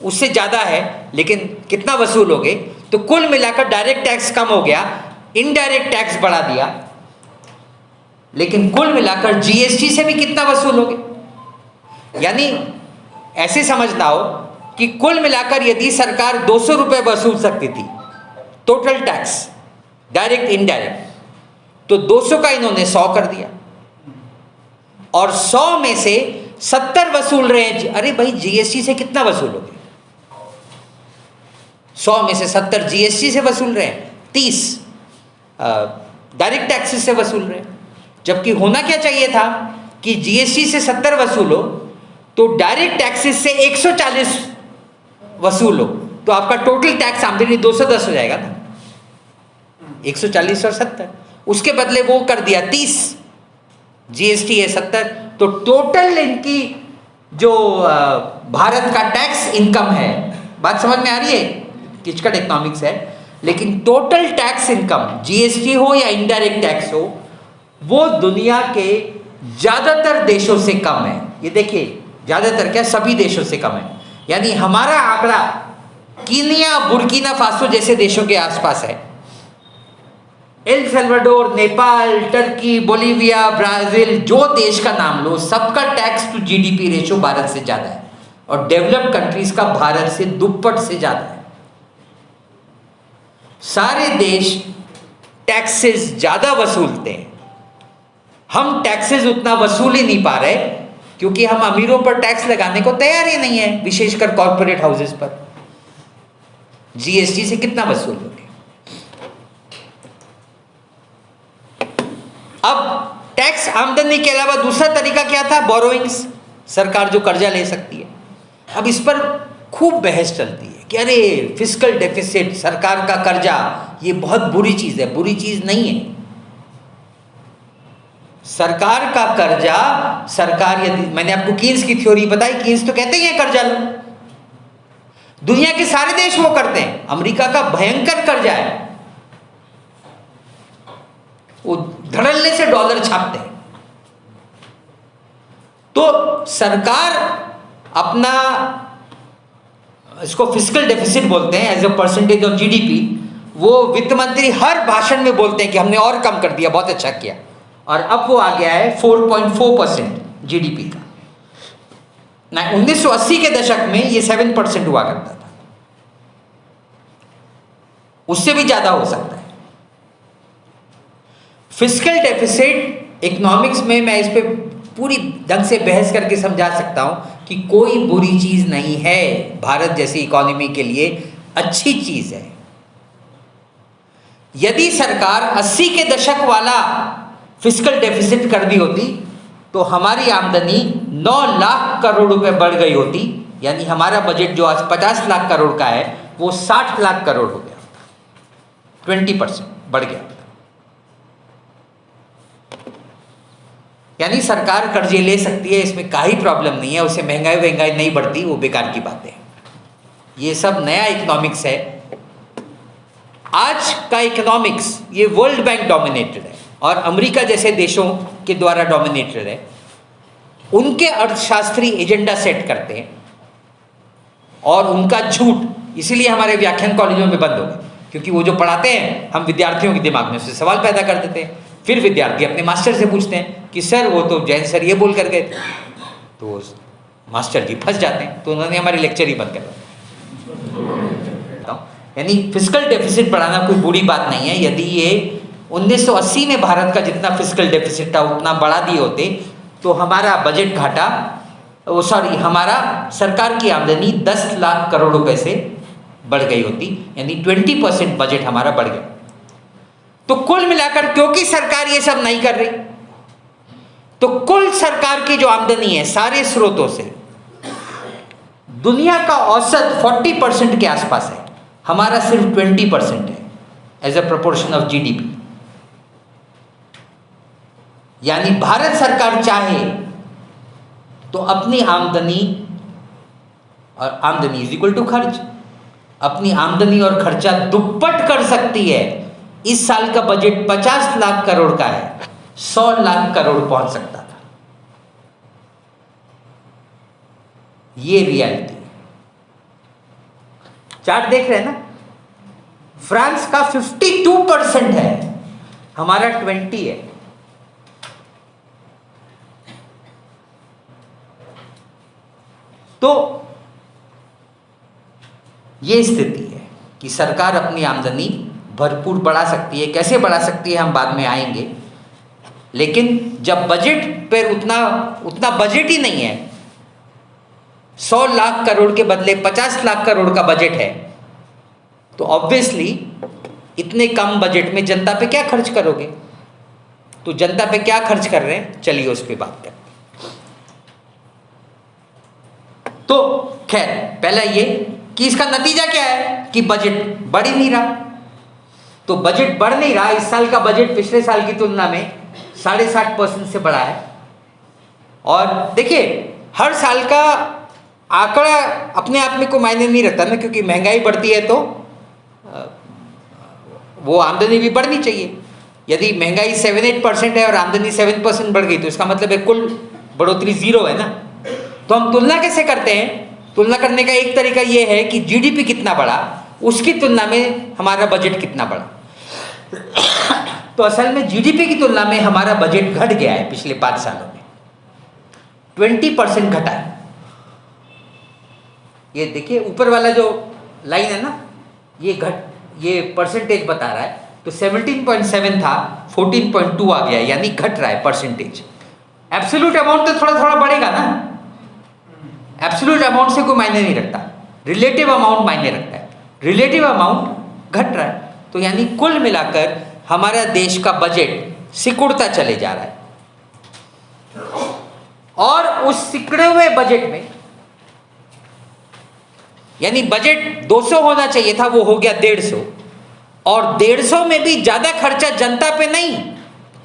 उससे ज्यादा है, लेकिन कितना वसूलोगे? तो कुल मिलाकर डायरेक्ट टैक्स कम हो गया, इनडायरेक्ट टैक्स बढ़ा दिया, लेकिन कुल मिलाकर जीएसटी से भी कितना वसूलोगे? यानी ऐसे समझना हो कि कुल मिलाकर यदि सरकार 200 रुपए वसूल सकती थी टोटल टैक्स, डायरेक्ट इनडायरेक्ट, तो 200 का इन्होंने 100 कर दिया, और 100 में से 70 वसूल रहे हैं। अरे भाई, जीएसटी से कितना वसूलोगे? 100 में से 70 जीएसटी से वसूल रहे हैं, 30 डायरेक्ट टैक्सेस से वसूल रहे हैं। जबकि होना क्या चाहिए था कि जीएसटी से 70 वसूलो, तो डायरेक्ट टैक्सेस से 140 वसूलो, तो आपका टोटल टैक्स आमदनी 210 हो जाएगा ना, 140 और 70। उसके बदले वो कर दिया 30, जीएसटी है 70, तो टोटल इनकी जो भारत का टैक्स इनकम है, बात समझ में आ रही है? किचकट इकोनॉमिक्स है, लेकिन टोटल टैक्स इनकम, जीएसटी हो या इनडायरेक्ट टैक्स हो, वो दुनिया के ज्यादातर देशों से कम है। ये देखिए, ज्यादातर क्या, सभी देशों से कम है। यानी हमारा आंकड़ा कीनिया, बुर्किना फासो जैसे देशों के आसपास है, El Salvador, Nepal, Turkey, Bolivia, Brazil, जो देश का नाम लो, सबका tax to GDP ratio Bharat से ज्यादा है, और डेवलप्ड कंट्रीज का भारत से दुप्पट से ज्यादा है। सारे देश टैक्सेस ज्यादा वसूलते हैं, हम टैक्सेस उतना वसूल ही नहीं पा रहे, क्योंकि हम अमीरों पर टैक्स लगाने को तैयार ही नहीं है, विशेषकर कॉर्पोरेट हाउसेस पर। जीएसटी से कितना वसूलोगे? अब टैक्स आमदनी के अलावा दूसरा तरीका क्या था? बोरोइंग्स, सरकार जो कर्जा ले सकती है। अब इस पर खूब बहस चलती है कि अरे फिस्कल डेफिसिट, सरकार का कर्जा, ये बहुत बुरी चीज है। बुरी चीज नहीं है। सरकार का कर्जा, सरकार यदि, मैंने आपको कीन्स की थ्योरी बताई, कीन्स तो कहते ही है कर्जा लो, दुनिया के सारे देश वो करते हैं। अमेरिका का भयंकर कर्जा है, वो धड़ल्ले से डॉलर छापते हैं। तो सरकार अपना, इसको फिस्कल डेफिसिट बोलते हैं, as a percentage of GDP, वो वित्त मंत्री हर भाषण में बोलते हैं कि हमने और कम कर दिया, बहुत अच्छा किया, और अब वो आ गया है 4.4% जीडीपी का। 1980 के दशक में ये 7% हुआ करता था, उससे भी ज्यादा हो सकता है। फिस्कल डेफिसिट इकोनॉमिक्स में मैं इस पे पूरी ढंग से बहस करके समझा सकता हूं कि कोई बुरी चीज नहीं है, भारत जैसी इकोनॉमी के लिए अच्छी चीज है। यदि सरकार 80 के दशक वाला फिस्कल डेफिसिट कर दी होती तो हमारी आमदनी 9 लाख करोड़ रुपए बढ़ गई होती, यानी हमारा बजट जो आज 50 लाख करोड़ का है वो 60 लाख करोड़ हो गया, 20% बढ़ गया। यानी सरकार कर्जे ले सकती है, इसमें कोई प्रॉब्लम नहीं है, उसे महंगाई नहीं बढ़ती, वो बेकार की बात है। ये सब नया इकोनॉमिक्स है। आज का इकोनॉमिक्स ये वर्ल्ड बैंक डोमिनेटेड है और अमेरिका जैसे देशों के द्वारा डोमिनेटेड है। उनके अर्थशास्त्री एजेंडा सेट करते हैं और उनका झूठ, इसीलिए हमारे व्याख्यान कॉलेजों में बंद हो गए, क्योंकि वो जो पढ़ाते हैं हम विद्यार्थियों के दिमाग में उससे सवाल पैदा कर देते हैं। फिर विद्यार्थी अपने मास्टर से पूछते हैं कि सर वो तो जैन सर ये बोल कर गए थे, तो मास्टर जी फंस जाते हैं, तो उन्होंने हमारे लेक्चर ही बंद कर दिया। यानी फिस्कल डेफिसिट बढ़ाना कोई बुरी बात नहीं है। यदि ये 1980 में भारत का जितना फिस्कल डेफिसिट था उतना बढ़ा दिए होते तो हमारा बजट घाटा, हमारा सरकार की आमदनी 10 लाख करोड़ रुपए से बढ़ गई होती, यानी 20% बजट हमारा बढ़ गया। तो कुल मिलाकर क्योंकि सरकार ये सब नहीं कर रही, तो कुल सरकार की जो आमदनी है सारे स्रोतों से दुनिया का औसत 40% के आसपास है, हमारा सिर्फ 20% है as a proportion of GDP. यानी भारत सरकार चाहे तो अपनी आमदनी, और आमदनी इज इक्वल टू खर्च, अपनी आमदनी और खर्चा दुप्पट कर सकती है। इस साल का बजट 50 लाख करोड़ का है, 100 लाख करोड़ पहुंच सकता था। ये रियलिटी है। चार्ट देख रहे हैं ना, फ्रांस का 52% है, हमारा 20 है। तो ये स्थिति है कि सरकार अपनी आमदनी भरपूर बढ़ा सकती है। कैसे बढ़ा सकती है हम बाद में आएंगे, लेकिन जब बजट पर उतना बजट ही नहीं है, 100 लाख करोड़ के बदले 50 लाख करोड़ का बजट है, तो ऑब्वियसली इतने कम बजट में जनता पे क्या खर्च करोगे? तो जनता पे क्या खर्च कर रहे हैं, चलिए उस पर बात करते हैं। तो खैर पहला ये कि इसका नतीजा क्या है कि बजट बढ़ ही नहीं रहा। तो बजट बढ़ नहीं रहा, इस साल का बजट पिछले साल की तुलना में 60.5% से बढ़ा है। और देखिए हर साल का आंकड़ा अपने आप में कोई मायने नहीं रखता ना, क्योंकि महंगाई बढ़ती है तो वो आमदनी भी बढ़नी चाहिए। यदि महंगाई 7-8% है और आमदनी 7% बढ़ गई तो इसका मतलब है कुल बढ़ोतरी 0 है ना। तो हम तुलना कैसे करते हैं? तुलना करने का एक तरीका ये है कि जीडीपी कितना बढ़ा उसकी तुलना में हमारा बजट कितना बढ़ा। तो असल में जीडीपी की तुलना में हमारा बजट घट गया है पिछले 5 सालों में, 20% घटा है। ये देखिए ऊपर वाला जो लाइन है ना, ये परसेंटेज बता रहा है। तो 17.7 था, 14.2 आ गया, यानी घट रहा है परसेंटेज। एब्सोल्यूट अमाउंट तो थोड़ा थोड़ा बढ़ेगा ना, एब्सोल्यूट अमाउंट से कोई मायने नहीं रखता, रिलेटिव अमाउंट मायने रखता है। रिलेटिव अमाउंट घट रहा है, तो यानी कुल मिलाकर हमारा देश का बजट सिकुड़ता चले जा रहा है। और उस सिकुड़े हुए बजट में, यानी बजट 200 होना चाहिए था, वो हो गया 150, और 150 में भी ज्यादा खर्चा जनता पे नहीं,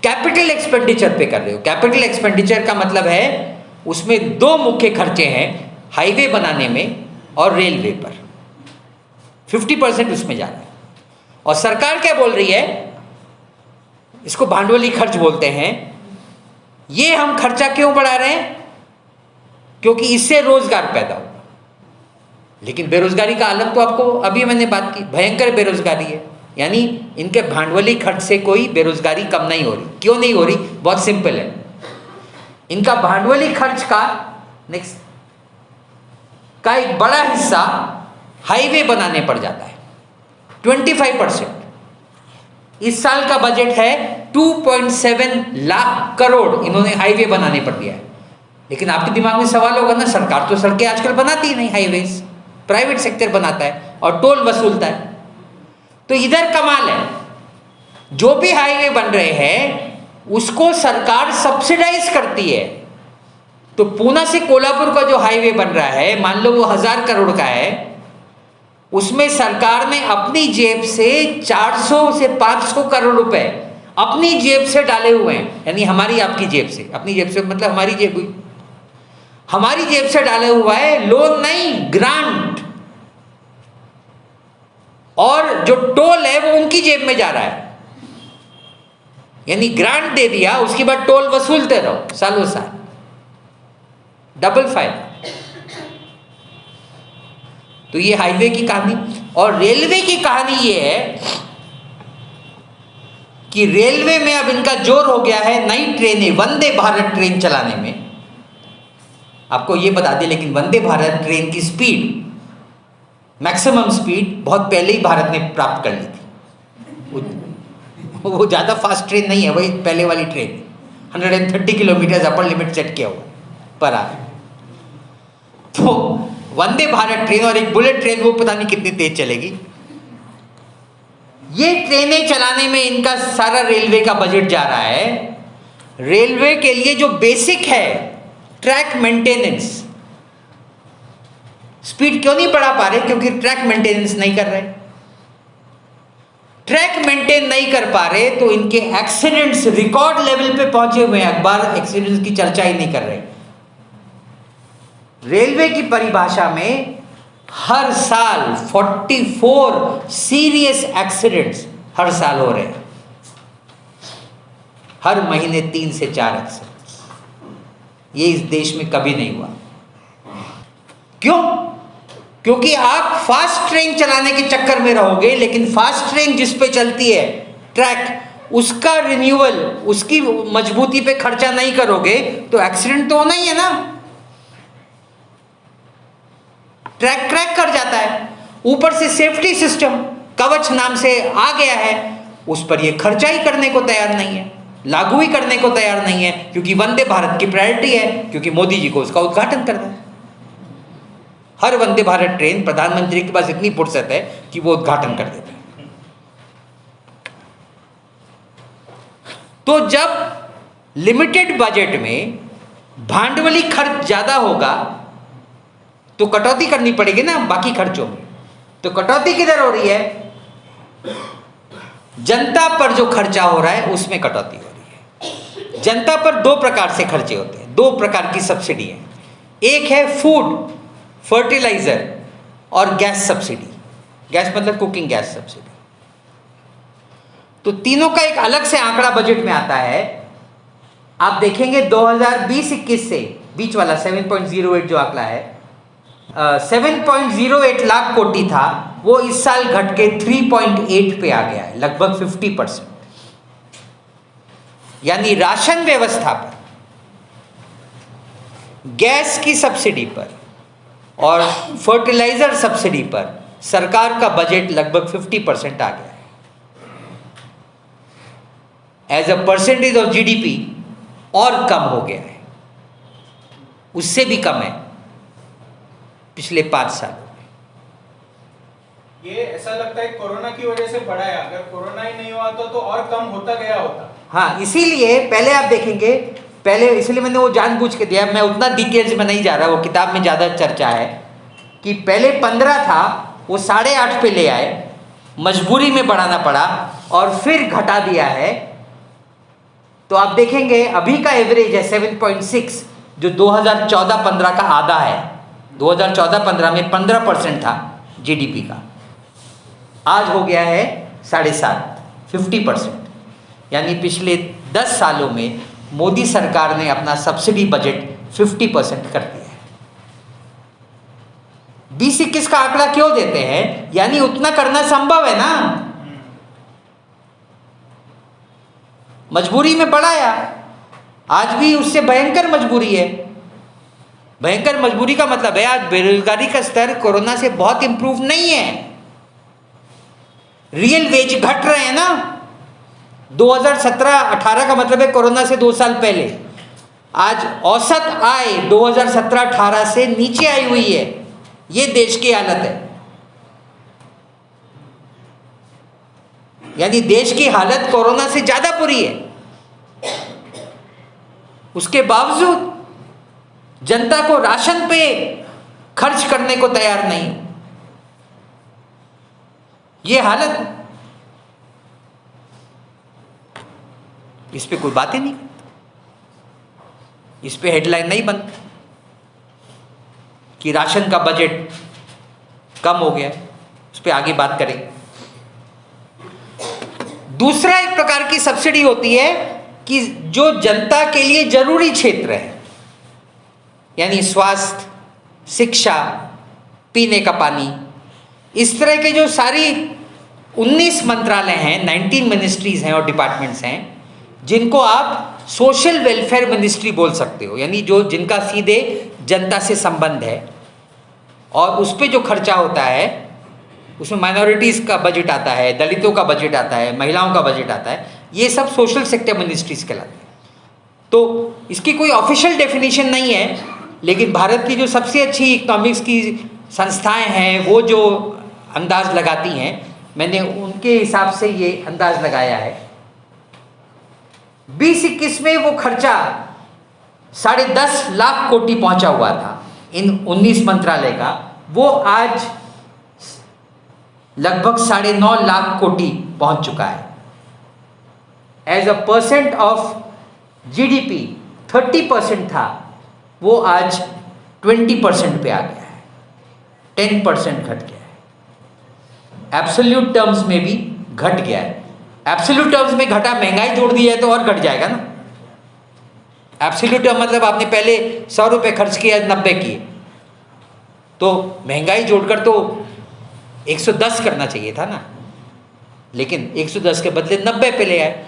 कैपिटल एक्सपेंडिचर पे कर रहे हो। कैपिटल एक्सपेंडिचर का मतलब है उसमें 2 मुख्य खर्चे हैं, हाईवे बनाने में और रेलवे पर। 50% उसमें जा रहा है। और सरकार क्या बोल रही है, इसको भांडवली खर्च बोलते हैं। ये हम खर्चा क्यों बढ़ा रहे हैं? क्योंकि इससे रोजगार पैदा होगा। लेकिन बेरोजगारी का आलम तो आपको अभी मैंने बात की, भयंकर बेरोजगारी है। यानी इनके भांडवली खर्च से कोई बेरोजगारी कम नहीं हो रही। क्यों नहीं हो रही? बहुत सिंपल है। इनका भांडवली खर्च का नेक्स्ट का एक बड़ा हिस्सा हाईवे बनाने पर जाता है, 25%। इस साल का बजट है 2.7 लाख करोड़ इन्होंने हाईवे बनाने पर दिया है। लेकिन आपके दिमाग में सवाल होगा ना, सरकार तो सड़कें आजकल बनाती ही नहीं, हाईवेज प्राइवेट सेक्टर बनाता है और टोल वसूलता है। तो इधर कमाल है, जो भी हाईवे बन रहे हैं उसको सरकार सब्सिडाइज करती है। तो पूना से कोल्हापुर का जो हाईवे बन रहा है, मान लो वो 1000 करोड़ का है, उसमें सरकार ने अपनी जेब से 400 से 500 करोड़ रुपए अपनी जेब से डाले हुए हैं। यानी हमारी आपकी जेब से, अपनी जेब से मतलब हमारी जेब हुई, हमारी जेब से डाले हुआ है, लोन नहीं, ग्रांट। और जो टोल है वो उनकी जेब में जा रहा है, यानी ग्रांट दे दिया, उसके बाद टोल वसूलते रहो सालों साल, डबल फायदा। तो ये हाईवे की कहानी। और रेलवे की कहानी ये है कि रेलवे में अब इनका जोर हो गया है नई ट्रेनें, वंदे भारत ट्रेन चलाने में। आपको ये बता दें, लेकिन वंदे भारत ट्रेन की स्पीड, मैक्सिमम स्पीड बहुत पहले ही भारत ने प्राप्त कर ली थी। वो ज़्यादा फास्ट ट्रेन नहीं है, वही पहले वाली train 130 kilometre upper limit set किया हुआ पर आवर। तो वंदे भारत ट्रेन और एक बुलेट ट्रेन, वो पता नहीं कितनी तेज चलेगी। ये ट्रेनें चलाने में इनका सारा रेलवे का बजट जा रहा है। रेलवे के लिए जो बेसिक है ट्रैक मेंटेनेंस, स्पीड क्यों नहीं बढ़ा पा रहे? क्योंकि ट्रैक मेंटेनेंस नहीं कर रहे। ट्रैक मेंटेन नहीं कर पा रहे तो इनके एक्सीडेंट्स रिकॉर्ड लेवल पे पहुंचे हुए हैं। अखबार एक्सीडेंट्स की चर्चा ही नहीं कर रहे। रेलवे की परिभाषा में हर साल 44 सीरियस एक्सीडेंट्स हर साल हो रहे हैं, हर महीने 3 से 4 एक्सीडेंट्स। ये इस देश में कभी नहीं हुआ। क्यों? क्योंकि आप फास्ट ट्रेन चलाने के चक्कर में रहोगे, लेकिन फास्ट ट्रेन जिस पे चलती है ट्रैक, उसका रिन्यूअल, उसकी मजबूती पे खर्चा नहीं करोगे तो एक्सीडेंट तो होना ही है ना। ट्रैक क्रैक कर जाता है, ऊपर से सेफ्टी सिस्टम कवच नाम से आ गया है, उस पर ये खर्चा ही करने को तैयार नहीं है, लागू ही करने को तैयार नहीं है, क्योंकि वंदे भारत की प्रायोरिटी है, क्योंकि मोदी जी को उसका उद्घाटन करना है। हर वंदे भारत ट्रेन प्रधानमंत्री के पास इतनी फुर्सत है कि वो उद्घाटन कर देते हैं। तो जब लिमिटेड बजट में भांडवली खर्च ज्यादा होगा तो कटौती करनी पड़ेगी ना बाकी खर्चों में। तो कटौती किधर हो रही है? जनता पर जो खर्चा हो रहा है उसमें कटौती हो रही है। जनता पर 2 प्रकार से खर्चे होते हैं, 2 प्रकार की सब्सिडी है। एक है फूड, फर्टिलाइजर और गैस सब्सिडी। गैस मतलब कुकिंग गैस सब्सिडी। तो तीनों का एक अलग से आंकड़ा बजट में आता है। आप देखेंगे 2020-21 से बीच वाला 7.08 जो आंकड़ा है, 7.08 लाख कोटी था, वो इस साल घट के 3.8 पे आ गया है, लगभग 50%। यानी राशन व्यवस्था पर, गैस की सब्सिडी पर और फर्टिलाइजर सब्सिडी पर सरकार का बजट लगभग 50% आ गया है। As a percentage of GDP और कम हो गया है, उससे भी कम है पिछले 5 सालों में। ये ऐसा लगता है कोरोना की वजह से बढ़ा है, अगर कोरोना ही नहीं हुआ तो और कम होता गया होता। हाँ, इसीलिए पहले आप देखेंगे, पहले इसलिए मैंने वो जानबूझ के दिया, मैं उतना डिटेल्स में नहीं जा रहा, वो किताब में ज़्यादा चर्चा है कि पहले 15 था, वो 8.5 पे ले आए, मजबूरी में बढ़ाना पड़ा और फिर घटा दिया है। तो आप देखेंगे अभी का एवरेज है 7.6, जो 2014-15 का आधा है। 2014-15 में 15% था जीडीपी का, आज हो गया है 7.5, 50%। यानी पिछले 10 सालों में मोदी सरकार ने अपना सब्सिडी बजट 50% कर दिया है। 20-21 का आंकड़ा क्यों देते हैं? यानी उतना करना संभव है ना, मजबूरी में बढ़ाया, आज भी उससे भयंकर मजबूरी है। भयंकर मजबूरी का मतलब है आज बेरोजगारी का स्तर कोरोना से बहुत इंप्रूव नहीं है। रियल वेज घट रहे हैं ना। 2017-18 का मतलब है कोरोना से 2 साल पहले। आज औसत आय 2017-18 से नीचे आई हुई है। ये देश की हालत है। यानी देश की हालत कोरोना से ज्यादा बुरी है। उसके बावजूद जनता को राशन पे खर्च करने को तैयार नहीं। ये हालत है। इस पे कोई बात ही नहीं, इस पे हेडलाइन नहीं बनती कि राशन का बजट कम हो गया। उस पे आगे बात करेंगे। दूसरा एक प्रकार की सब्सिडी होती है कि जो जनता के लिए जरूरी क्षेत्र है, यानी स्वास्थ्य, शिक्षा, पीने का पानी, इस तरह के जो सारी 19 मंत्रालय हैं, 19 मिनिस्ट्रीज हैं और डिपार्टमेंट्स हैं, जिनको आप सोशल वेलफेयर मिनिस्ट्री बोल सकते हो, यानी जो जिनका सीधे जनता से संबंध है। और उस पर जो खर्चा होता है उसमें माइनॉरिटीज़ का बजट आता है, दलितों का बजट आता है, महिलाओं का बजट आता है। ये सब सोशल सेक्टर मिनिस्ट्रीज कहलाते हैं। तो इसकी कोई ऑफिशियल डेफिनेशन नहीं है, लेकिन भारत की जो सबसे अच्छी इकोनॉमिक्स की संस्थाएं हैं वो जो अंदाज लगाती हैं, मैंने उनके हिसाब से ये अंदाज लगाया है। 2021 में वो खर्चा 10.5 लाख कोटि पहुंचा हुआ था इन 19 मंत्रालय का, वो आज लगभग 9.5 लाख कोटि पहुंच चुका है। As a percent of GDP 30% था, वो आज 20% पे आ गया है, 10% घट गया है। एब्सोल्यूट टर्म्स में भी घट गया है। एब्सोल्यूट टर्म्स में घटा, महंगाई जोड़ दी है तो और घट जाएगा ना। एब्सोल्यूट टर्म मतलब आपने पहले 100 रुपये खर्च किए, 90 किए, तो महंगाई जोड़कर तो 110 करना चाहिए था ना, लेकिन 110 के बदले 90 पे ले आए।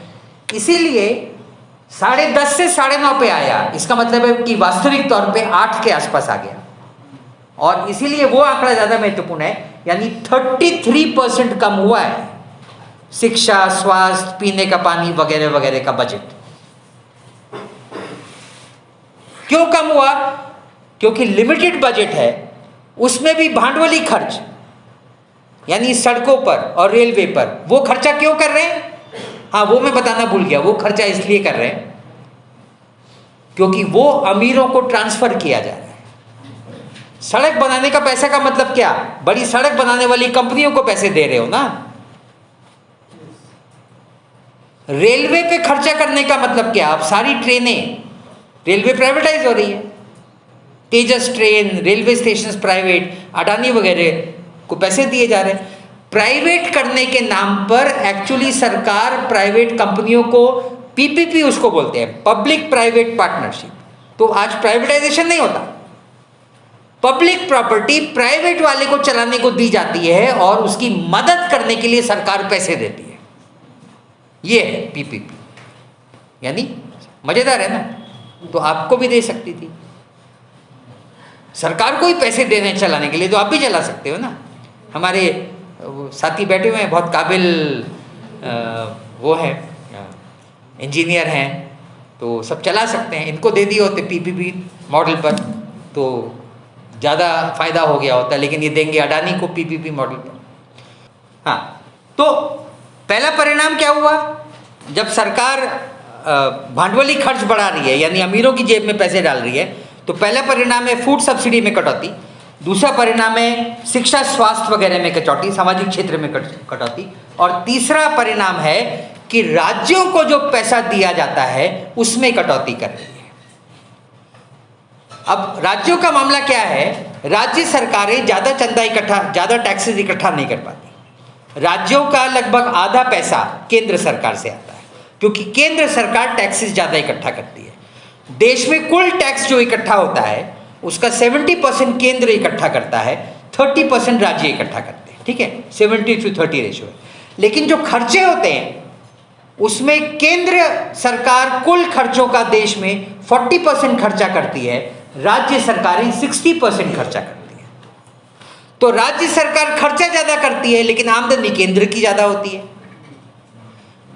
इसीलिए 10.5 से 9.5 पे आया। इसका मतलब है कि वास्तविक तौर पे 8 के आसपास आ गया। और इसीलिए वो आंकड़ा ज़्यादा महत्वपूर्ण है, यानी 33% कम हुआ है शिक्षा, स्वास्थ्य, पीने का पानी वगैरह वगैरह का बजट। क्यों कम हुआ? क्योंकि लिमिटेड बजट है, उसमें भी भांडवली खर्च, यानी सड़कों पर और रेलवे पर वो खर्चा क्यों कर रहे हैं? हाँ, वो मैं बताना भूल गया। वो खर्चा इसलिए कर रहे हैं क्योंकि वो अमीरों को ट्रांसफर किया जा रहा है। सड़क बनाने का पैसा का मतलब क्या? बड़ी सड़क बनाने वाली कंपनियों को पैसे दे रहे हो ना। रेलवे पे खर्चा करने का मतलब क्या? अब सारी ट्रेनें, रेलवे प्राइवेटाइज हो रही है, Tejas train, railway station private, Adani वगैरह को पैसे दिए जा रहे हैं। प्राइवेट करने के नाम पर एक्चुअली सरकार प्राइवेट कंपनियों को, पीपीपी उसको बोलते हैं, पब्लिक प्राइवेट पार्टनरशिप। तो आज प्राइवेटाइजेशन नहीं होता, पब्लिक प्रॉपर्टी प्राइवेट वाले को चलाने को दी जाती है और उसकी मदद करने के लिए सरकार पैसे देती है। ये है पीपीपी। यानी मजेदार है ना। तो आपको भी दे सकती थी सरकार को ही पैसे देने चलाने के लिए, तो आप भी चला सकते हो ना। हमारे साथी बैठे हुए हैं, बहुत काबिल वो है, इंजीनियर हैं, तो सब चला सकते हैं। इनको दे दिए होते पीपीपी मॉडल पर तो ज़्यादा फायदा हो गया होता, लेकिन ये देंगे अडानी को पीपीपी मॉडल पर। हाँ, तो पहला परिणाम क्या हुआ? जब सरकार भांडवली खर्च बढ़ा रही है, यानी अमीरों की जेब में पैसे डाल रही है, तो पहला परिणाम है फूड सब्सिडी में कटौती। दूसरा परिणाम है शिक्षा, स्वास्थ्य वगैरह में कटौती, सामाजिक क्षेत्र में कटौती। और तीसरा परिणाम है कि राज्यों को जो पैसा दिया जाता है उसमें कटौती कर रही है। अब राज्यों का मामला क्या है? राज्य सरकारें ज़्यादा चंदा इकट्ठा, ज़्यादा टैक्सेस इकट्ठा नहीं कर पाती। राज्यों का लगभग आधा पैसा केंद्र सरकार से आता है, क्योंकि केंद्र सरकार टैक्सेस ज़्यादा इकट्ठा करती है। देश में कुल टैक्स जो इकट्ठा होता है उसका 70% केंद्र इकट्ठा करता है, 30% राज्य इकट्ठा करते हैं। ठीक है, 70-30 रेशो है। लेकिन जो खर्चे होते हैं उसमें केंद्र सरकार कुल खर्चों का देश में 40% खर्चा करती है, राज्य सरकारें 60% खर्चा करती है। तो राज्य सरकार खर्चा ज़्यादा करती है लेकिन आमदनी केंद्र की ज़्यादा होती है।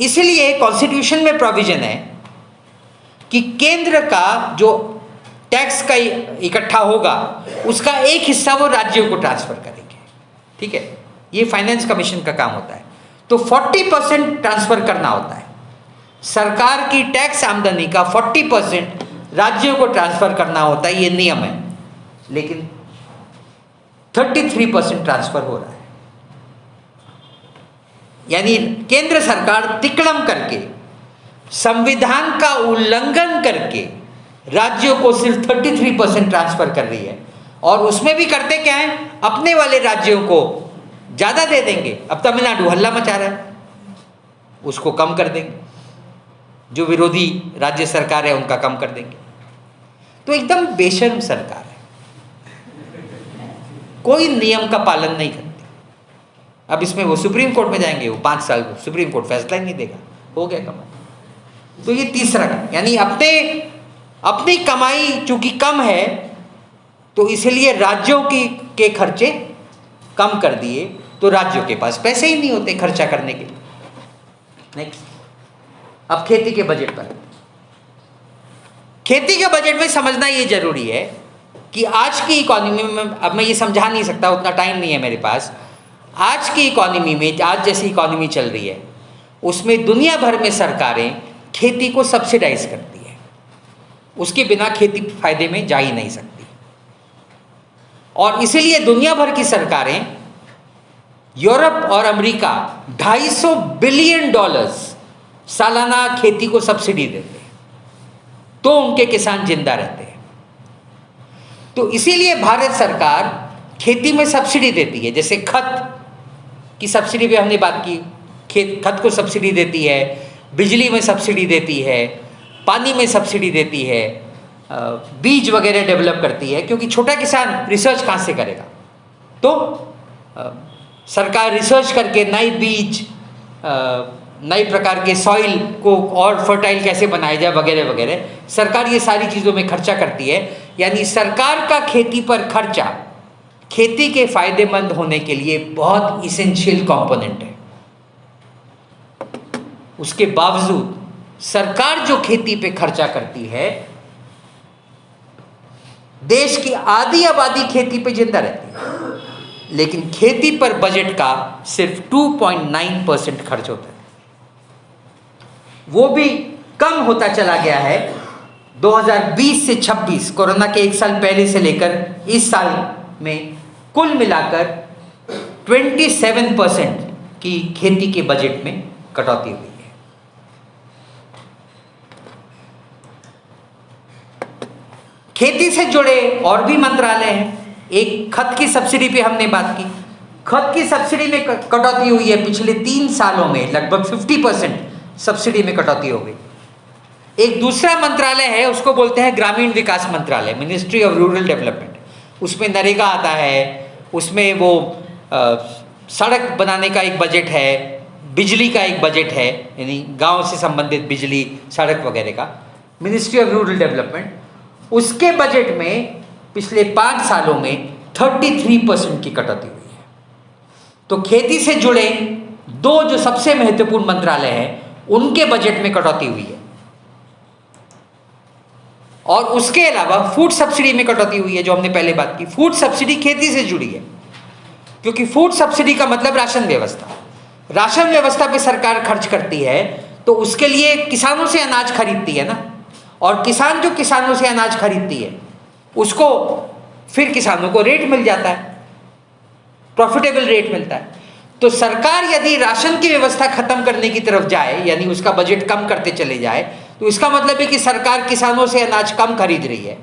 इसलिए कॉन्स्टिट्यूशन में प्रोविजन है कि केंद्र का जो टैक्स का इकट्ठा होगा उसका एक हिस्सा वो राज्यों को ट्रांसफर करेंगे। ठीक है, ये फाइनेंस कमीशन का काम होता है। तो 40% ट्रांसफर करना होता है। सरकार की टैक्स आमदनी का 40% राज्यों को ट्रांसफर करना होता है, ये नियम है। लेकिन 33% ट्रांसफर हो रहा है। यानी केंद्र सरकार तिकड़म करके, संविधान का उल्लंघन करके राज्यों को सिर्फ 33% ट्रांसफर कर रही है। और उसमें भी करते क्या है, अपने वाले राज्यों को ज़्यादा दे देंगे। अब तमिलनाडु हल्ला मचा रहा है, उसको कम कर देंगे। जो विरोधी राज्य सरकार है उनका कम कर देंगे। तो एकदम बेशर्म सरकार है, कोई नियम का पालन नहीं करती। अब इसमें वो सुप्रीम कोर्ट में जाएंगे, वो 5 साल सुप्रीम कोर्ट फैसला ही नहीं देगा, हो गया कमाई। तो ये तीसरा, यानी अपनी कमाई चूंकि कम है तो इसलिए राज्यों के खर्चे कम कर दिए, तो राज्यों के पास पैसे ही नहीं होते खर्चा करने के लिए। नेक्स्ट, अब खेती के बजट पर। खेती के बजट में समझना ये जरूरी है कि आज की इकोनॉमी में, अब मैं ये समझा नहीं सकता, उतना टाइम नहीं है मेरे पास। आज की इकोनॉमी में, आज जैसी इकोनॉमी चल रही है उसमें दुनिया भर में सरकारें खेती को सब्सिडाइज करती है। उसके बिना खेती फायदे में जा ही नहीं सकती। और इसीलिए दुनिया भर की सरकारें, यूरोप और अमेरिका $250 बिलियन सालाना खेती को सब्सिडी देते हैं, तो उनके किसान जिंदा रहते हैं। तो इसीलिए भारत सरकार खेती में सब्सिडी देती है। जैसे खत की सब्सिडी पे हमने बात की, खत को सब्सिडी देती है, बिजली में सब्सिडी देती है, पानी में सब्सिडी देती है, बीज वगैरह डेवलप करती है। क्योंकि छोटा किसान रिसर्च कहाँ से करेगा, तो सरकार रिसर्च करके नए बीज, नए प्रकार के सॉइल को और फर्टाइल कैसे बनाया जाए वगैरह वगैरह, सरकार ये सारी चीज़ों में खर्चा करती है। यानी सरकार का खेती पर खर्चा खेती के फायदेमंद होने के लिए बहुत इसेंशियल कंपोनेंट है। उसके बावजूद सरकार जो खेती पे खर्चा करती है, देश की आधी आबादी खेती पे जिंदा रहती है, लेकिन खेती पर बजट का सिर्फ 2.9% खर्च होता है। वो भी कम होता चला गया है 2020 से 26, कोरोना के 1 साल पहले से लेकर इस साल में कुल मिलाकर 27% की खेती के बजट में कटौती हुई है। खेती से जुड़े और भी मंत्रालय हैं। एक खत की सब्सिडी पे हमने बात की, खत की सब्सिडी में कटौती हुई है। पिछले 3 सालों में लगभग 50% सब्सिडी में कटौती हो गई। एक दूसरा मंत्रालय है, उसको बोलते हैं ग्रामीण विकास मंत्रालय, मिनिस्ट्री ऑफ रूरल डेवलपमेंट। उसमें नरेगा आता है, उसमें वो सड़क बनाने का एक बजट है, बिजली का एक बजट है, यानी गांव से संबंधित बिजली, सड़क वगैरह का, मिनिस्ट्री ऑफ रूरल डेवलपमेंट। उसके बजट में पिछले 5 सालों में 33% की कटौती हुई है। तो खेती से जुड़े 2 जो सबसे महत्वपूर्ण मंत्रालय हैं उनके बजट में कटौती हुई है। और उसके अलावा फूड सब्सिडी में कटौती हुई है, जो हमने पहले बात की। फूड सब्सिडी खेती से जुड़ी है, क्योंकि फूड सब्सिडी का मतलब राशन व्यवस्था। राशन व्यवस्था पे सरकार खर्च करती है, तो उसके लिए किसानों से अनाज खरीदती है ना, और किसान जो किसानों से अनाज खरीदती है उसको फिर किसानों को रेट मिल जाता है, प्रॉफिटेबल रेट मिलता है। तो सरकार यदि राशन की व्यवस्था खत्म करने की तरफ जाए, यानी उसका बजट कम करते चले जाए, तो इसका मतलब है कि सरकार किसानों से अनाज कम खरीद रही है,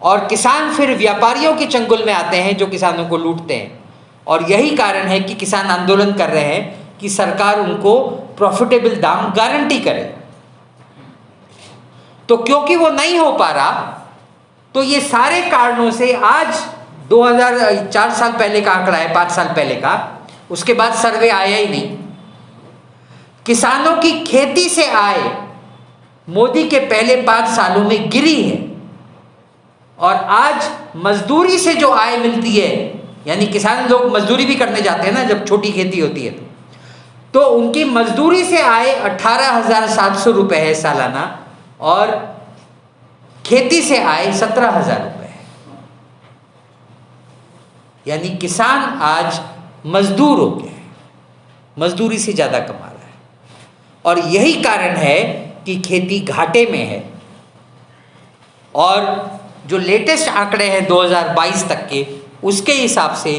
और किसान फिर व्यापारियों के चंगुल में आते हैं जो किसानों को लूटते हैं। और यही कारण है कि किसान आंदोलन कर रहे हैं कि सरकार उनको प्रॉफिटेबल दाम गारंटी करे। तो क्योंकि वो नहीं हो पा रहा, तो ये सारे कारणों से आज 4 साल पहले का आंकड़ा है, 5 साल पहले का, उसके बाद सर्वे आया ही नहीं। किसानों की खेती से आय मोदी के पहले 5 सालों में गिरी है। और आज मजदूरी से जो आय मिलती है, यानी किसान लोग मजदूरी भी करने जाते हैं ना जब छोटी खेती होती है, तो उनकी मजदूरी से आय 18,700 रुपये है सालाना, और खेती से आय 17,000 रुपये है। यानी किसान आज मजदूर हो गया है, मजदूरी से ज़्यादा कमा रहा है। और यही कारण है कि खेती घाटे में है। और जो लेटेस्ट आंकड़े हैं 2022 तक के, उसके हिसाब से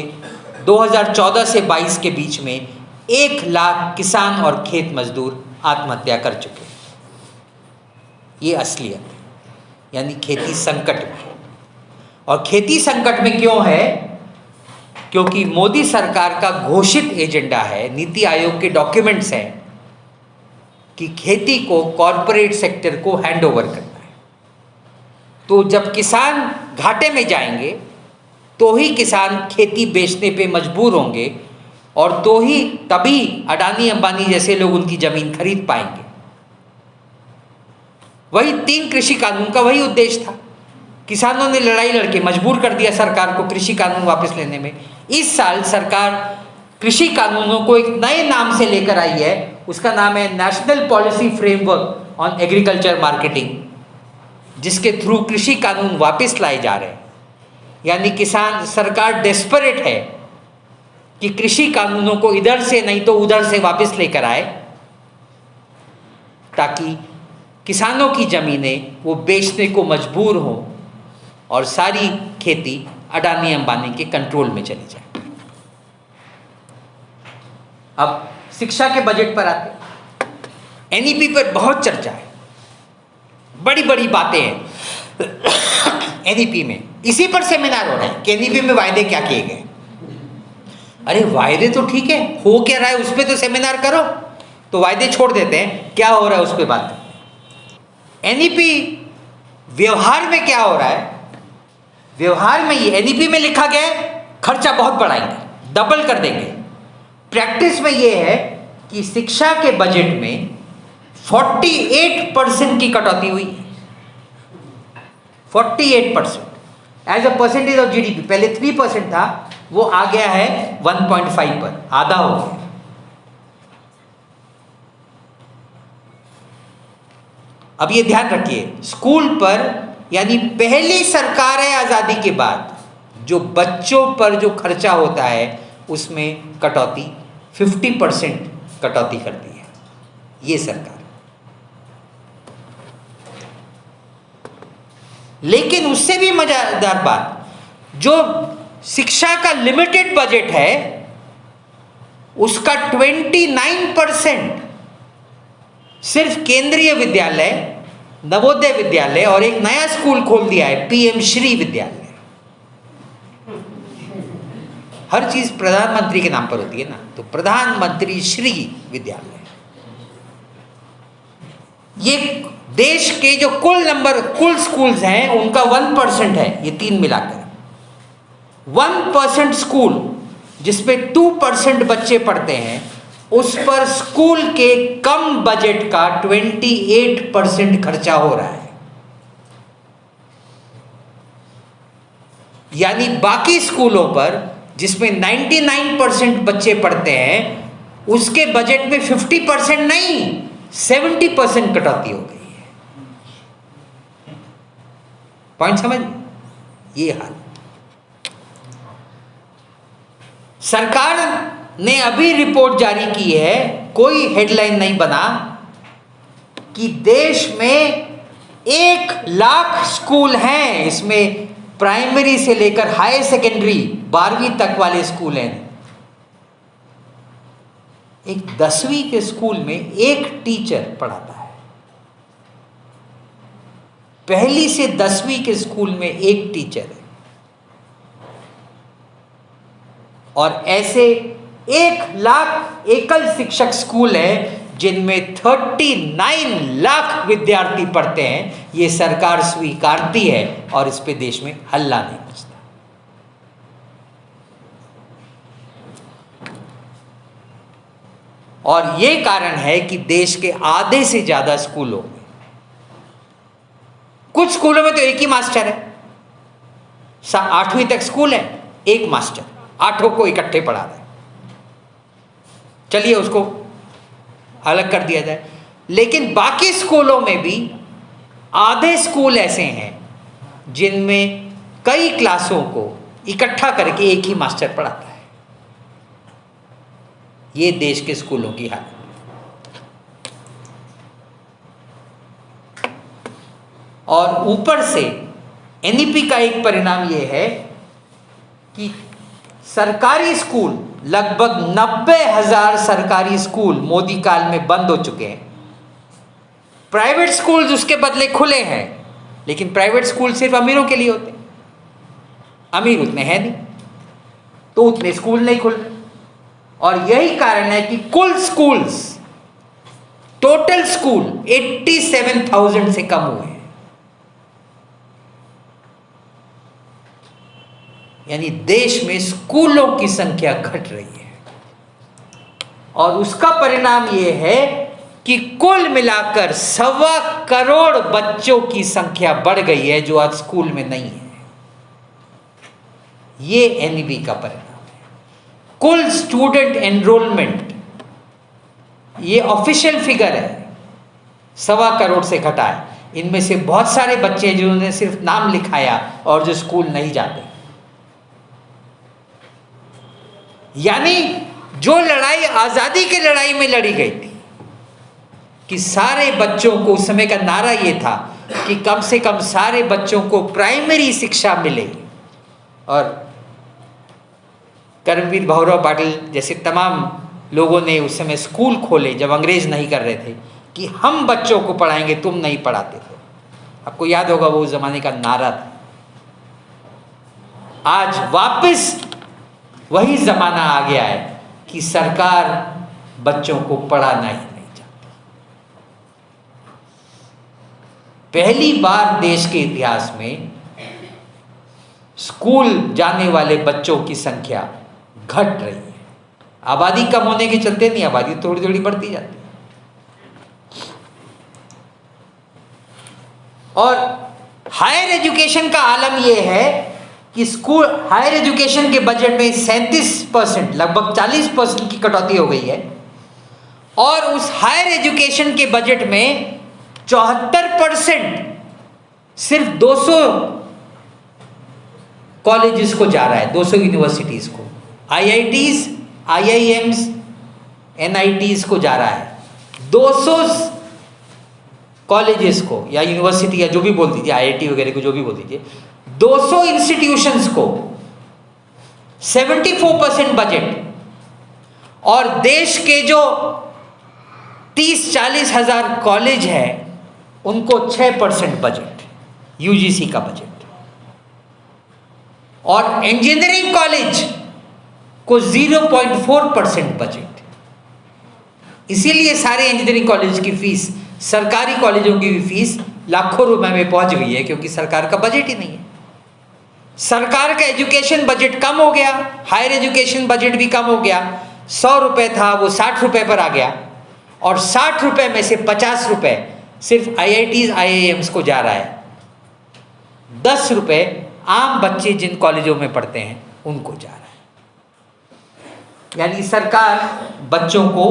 2014 से 22 के बीच में 1 लाख किसान और खेत मजदूर आत्महत्या कर चुके हैं। ये असलियत है, यानी खेती संकट में है। और खेती संकट में क्यों है? क्योंकि मोदी सरकार का घोषित एजेंडा है, नीति आयोग के डॉक्यूमेंट्स हैं कि खेती को कॉरपोरेट सेक्टर को हैंडओवर करना है। तो जब किसान घाटे में जाएंगे तो ही किसान खेती बेचने पे मजबूर होंगे, और तो ही तभी अडानी अंबानी जैसे लोग उनकी ज़मीन खरीद पाएंगे। वही 3 कृषि कानून का वही उद्देश्य था। किसानों ने लड़ाई लड़के मजबूर कर दिया सरकार को कृषि कानून वापस लेने में। इस साल सरकार कृषि कानूनों को एक नए नाम से लेकर आई है, उसका नाम है national policy framework on agriculture marketing, जिसके थ्रू कृषि कानून वापस लाए जा रहे हैं। यानी किसान सरकार डेस्परेट है कि कृषि कानूनों को इधर से नहीं तो उधर से वापस लेकर आए, ताकि किसानों की ज़मीनें वो बेचने को मजबूर हों और सारी खेती अडानी अंबानी के कंट्रोल में चली जाए। अब शिक्षा के बजट पर आते हैं। एनईपी पर बहुत चर्चा है, बड़ी बड़ी बातें हैं एनईपी में। इसी पर सेमिनार हो रहे हैं कि एनईपी में वायदे क्या किए गए। अरे वायदे तो ठीक है, हो क्या रहा है उस पर तो सेमिनार करो। तो वायदे छोड़ देते हैं, क्या हो रहा है उस पर बात। एनईपी व्यवहार में क्या हो रहा है? व्यवहार में ये एनईपी में लिखा गया है खर्चा बहुत बढ़ाएंगे, डबल कर देंगे। प्रैक्टिस में ये है कि शिक्षा के बजट में 48% की कटौती हुई है। 48% as a percentage of GDP. पहले 3% था, वो आ गया है 1.5 पर, आधा हो गया। अब ये ध्यान रखिए, स्कूल पर, यानी पहली सरकार है आज़ादी के बाद, जो बच्चों पर जो खर्चा होता है उसमें कटौती 50% कटौती कर दी है ये सरकार। लेकिन उससे भी मजेदार बात, जो शिक्षा का लिमिटेड बजट है उसका 29% सिर्फ केंद्रीय विद्यालय, नवोदय विद्यालय और एक नया स्कूल खोल दिया है पीएम श्री विद्यालय। हर चीज प्रधानमंत्री के नाम पर होती है ना, तो प्रधानमंत्री श्री विद्यालय। ये देश के जो कुल स्कूल्स हैं उनका 1% है, ये 3 मिलाकर 1% स्कूल, जिसमें 2% बच्चे पढ़ते हैं, उस पर स्कूल के कम बजट का 28% खर्चा हो रहा है। यानी बाकी स्कूलों पर जिसमें 99% बच्चे पढ़ते हैं उसके बजट में 50% नहीं 70% कटौती हो गई है। पॉइंट समझ? ये हाल। सरकार ने अभी रिपोर्ट जारी की है, कोई हेडलाइन नहीं बना, कि देश में 1 लाख स्कूल हैं, इसमें प्राइमरी से लेकर हायर सेकेंडरी 12वीं तक वाले स्कूल हैं। एक 10वीं के स्कूल में एक टीचर पढ़ाता है, पहली से 10वीं के स्कूल में एक टीचर है, और ऐसे 1 लाख एकल शिक्षक स्कूल हैं जिनमें 39 लाख विद्यार्थी पढ़ते हैं। ये सरकार स्वीकारती है और इस पे देश में हल्ला नहीं मचता। और ये कारण है कि देश के आधे से ज्यादा स्कूलों में, कुछ स्कूलों में तो एक ही मास्टर है, 8वीं तक स्कूल है, एक मास्टर 8 को इकट्ठे पढ़ा रहा है। चलिए उसको अलग कर दिया जाए। लेकिन बाकी स्कूलों में भी आधे स्कूल ऐसे हैं जिनमें कई क्लासों को इकट्ठा करके एक ही मास्टर पढ़ाता है। ये देश के स्कूलों की हालत। और ऊपर से एनईपी का एक परिणाम यह है कि सरकारी स्कूल, लगभग 90,000 सरकारी स्कूल मोदी काल में बंद हो चुके हैं। प्राइवेट स्कूल्स उसके बदले खुले हैं, लेकिन प्राइवेट स्कूल सिर्फ अमीरों के लिए होते हैं। अमीर उतने हैं नहीं, तो उतने स्कूल नहीं खुल रहे। और यही कारण है कि कुल स्कूल्स, टोटल स्कूल 87,000 से कम हुए हैं। यानी देश में स्कूलों की संख्या घट रही है। और उसका परिणाम यह है कि कुल मिलाकर 1.25 करोड़ बच्चों की संख्या बढ़ गई है जो आज स्कूल में नहीं है। ये एनईपी का परिणाम है। कुल स्टूडेंट एनरोलमेंट, ये ऑफिशियल फिगर है, 1.25 करोड़ से घटा है। इनमें से बहुत सारे बच्चे जिन्होंने सिर्फ नाम लिखाया और जो स्कूल नहीं जाते। यानी जो लड़ाई आजादी की लड़ाई में लड़ी गई थी कि सारे बच्चों को, उस समय का नारा ये था कि कम से कम सारे बच्चों को प्राइमरी शिक्षा मिले, और कर्मवीर भाऊराव पाटिल जैसे तमाम लोगों ने उस समय स्कूल खोले जब अंग्रेज नहीं कर रहे थे कि हम बच्चों को पढ़ाएंगे, तुम नहीं पढ़ाते थे। आपको याद होगा वो उस जमाने का नारा था। आज वापस वही जमाना आ गया है कि सरकार बच्चों को पढ़ाना ही नहीं चाहती। पहली बार देश के इतिहास में स्कूल जाने वाले बच्चों की संख्या घट रही है। आबादी कम होने के चलते नहीं, आबादी थोड़ी थोड़ी बढ़ती जाती है। और हायर एजुकेशन का आलम यह है कि स्कूल हायर एजुकेशन के बजट में 37%, लगभग 40% की कटौती हो गई है। और उस हायर एजुकेशन के बजट में 74% सिर्फ 200 कॉलेजेस को जा रहा है, 200 यूनिवर्सिटीज को, IITs, IIMs, NITs को जा रहा है। 200 कॉलेजेस को या यूनिवर्सिटी या जो भी बोल दीजिए, IIT वगैरह को जो भी बोल दीजिए, 200 इंस्टीट्यूशंस को 74% बजट। और देश के जो 30-40 हजार कॉलेज है उनको 6% बजट, UGC का बजट। और इंजीनियरिंग कॉलेज को 0.4% बजट। इसीलिए सारे इंजीनियरिंग कॉलेज की फीस, सरकारी कॉलेजों की भी फीस लाखों रुपए में पहुंच गई है, क्योंकि सरकार का बजट ही नहीं है। सरकार का एजुकेशन बजट कम हो गया, हायर एजुकेशन बजट भी कम हो गया। 100 रुपए था वो 60 रुपए पर आ गया, और 60 रुपए में से 50 रुपए सिर्फ IITs, IIMs को जा रहा है। 10 रुपए आम बच्चे जिन कॉलेजों में पढ़ते हैं उनको जा रहा है। यानी सरकार बच्चों को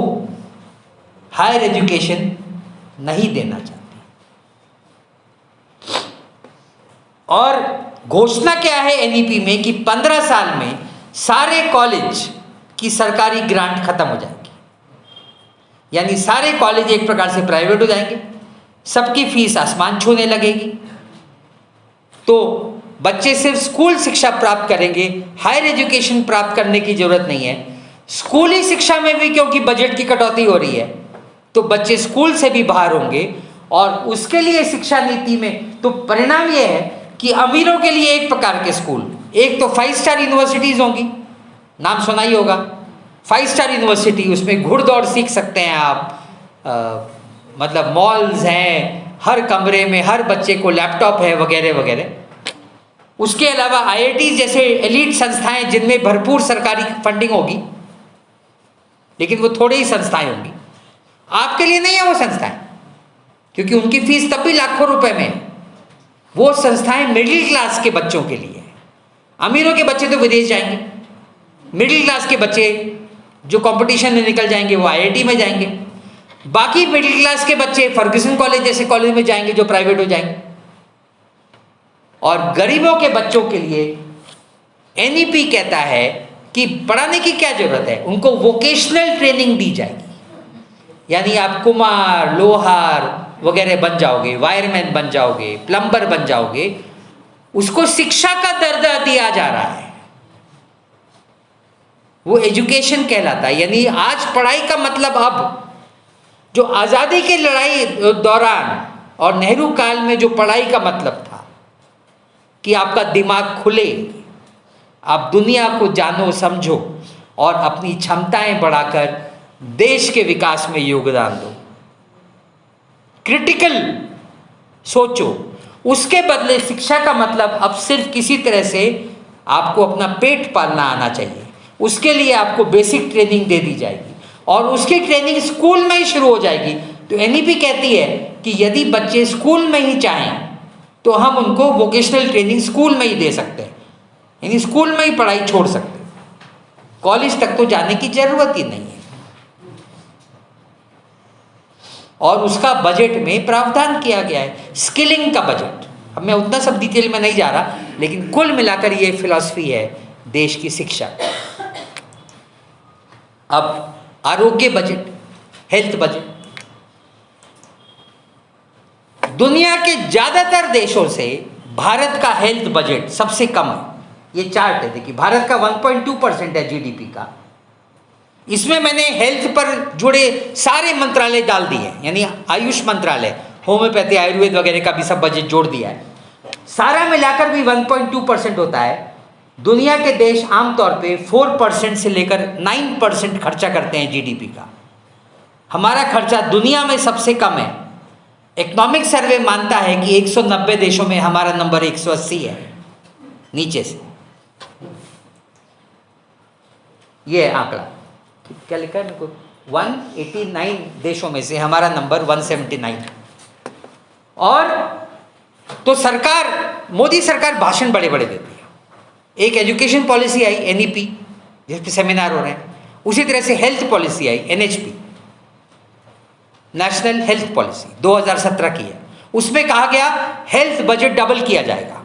हायर एजुकेशन नहीं देना चाहती। और घोषणा क्या है एनईपी में कि 15 साल में सारे कॉलेज की सरकारी ग्रांट खत्म हो जाएगी। यानी सारे कॉलेज एक प्रकार से प्राइवेट हो जाएंगे, सबकी फीस आसमान छूने लगेगी। तो बच्चे सिर्फ स्कूल शिक्षा प्राप्त करेंगे, हायर एजुकेशन प्राप्त करने की जरूरत नहीं है। स्कूली शिक्षा में भी क्योंकि बजट की कटौती हो रही है तो बच्चे स्कूल से भी बाहर होंगे। और उसके लिए शिक्षा नीति में तो परिणाम यह है कि अमीरों के लिए एक प्रकार के स्कूल, एक तो 5 स्टार यूनिवर्सिटीज होंगी, नाम सुना ही होगा, 5 स्टार यूनिवर्सिटी, उसमें घुड़दौड़ सीख सकते हैं आप, मतलब मॉल्स हैं, हर कमरे में हर बच्चे को लैपटॉप है वगैरह वगैरह। उसके अलावा IIT जैसे एलीट संस्थाएं जिनमें भरपूर सरकारी फंडिंग होगी, लेकिन वो थोड़ी ही संस्थाएं होंगी। आपके लिए नहीं है वो संस्थाएं, क्योंकि उनकी फीस तब भी लाखों रुपए में है। वो संस्थाएं मिडिल क्लास के बच्चों के लिए है, अमीरों के बच्चे तो विदेश जाएंगे, मिडिल क्लास के बच्चे जो कंपटीशन में निकल जाएंगे वो आईआईटी में जाएंगे, बाकी मिडिल क्लास के बच्चे फर्ग्यूसन कॉलेज जैसे कॉलेज में जाएंगे जो प्राइवेट हो जाएंगे। और गरीबों के बच्चों के लिए एनईपी कहता है कि पढ़ाने की क्या जरूरत है, उनको वोकेशनल ट्रेनिंग दी जाएगी। यानी आप कुम्हार, लोहार वगैरह बन जाओगे, वायरमैन बन जाओगे, प्लम्बर बन जाओगे, उसको शिक्षा का दर्जा दिया जा रहा है, वो एजुकेशन कहलाता है। यानी आज पढ़ाई का मतलब, अब जो आज़ादी की लड़ाई दौरान और नेहरू काल में जो पढ़ाई का मतलब था कि आपका दिमाग खुले, आप दुनिया को जानो समझो और अपनी क्षमताएं बढ़ाकर देश के विकास में योगदान दो, क्रिटिकल सोचो। उसके बदले शिक्षा का मतलब अब सिर्फ किसी तरह से आपको अपना पेट पालना आना चाहिए, उसके लिए आपको बेसिक ट्रेनिंग दे दी जाएगी और उसकी ट्रेनिंग स्कूल में ही शुरू हो जाएगी। तो एनईपी कहती है कि यदि बच्चे स्कूल में ही चाहें तो हम उनको वोकेशनल ट्रेनिंग स्कूल में ही दे सकते हैं, यानी स्कूल में ही पढ़ाई छोड़ सकते हैं, कॉलेज तक तो जाने की जरूरत ही नहीं है। और उसका बजट में प्रावधान किया गया है, स्किलिंग का बजट। अब मैं उतना सब डिटेल में नहीं जा रहा, लेकिन कुल मिलाकर ये फिलॉसफी है देश की शिक्षा। अब आरोग्य बजट, हेल्थ बजट, दुनिया के ज्यादातर देशों से भारत का हेल्थ बजट सबसे कम है। ये चार्ट है, देखिए भारत का 1.2% है जीडीपी का। इसमें मैंने हेल्थ पर जुड़े सारे मंत्रालय डाल दिए हैं, यानी आयुष मंत्रालय, होम्योपैथी, आयुर्वेद वगैरह का भी सब बजट जोड़ दिया है। सारा मिलाकर भी 1.2% होता है। दुनिया के देश आमतौर पे 4% से लेकर 9% खर्चा करते हैं जीडीपी का। हमारा खर्चा दुनिया में सबसे कम है। इकोनॉमिक सर्वे मानता है कि 190 देशों में हमारा नंबर 180 है नीचे से। ये आंकड़ा क्या लिखा है मेरे को, 189 देशों में से हमारा नंबर 179 है। और तो सरकार, मोदी सरकार भाषण बड़े बड़े देती है। एक एजुकेशन पॉलिसी आई एनईपी, जिस पे सेमिनार हो रहे हैं, उसी तरह से हेल्थ पॉलिसी आई एनएचपी, नेशनल हेल्थ पॉलिसी 2017 की है। उसमें कहा गया हेल्थ बजट डबल किया जाएगा,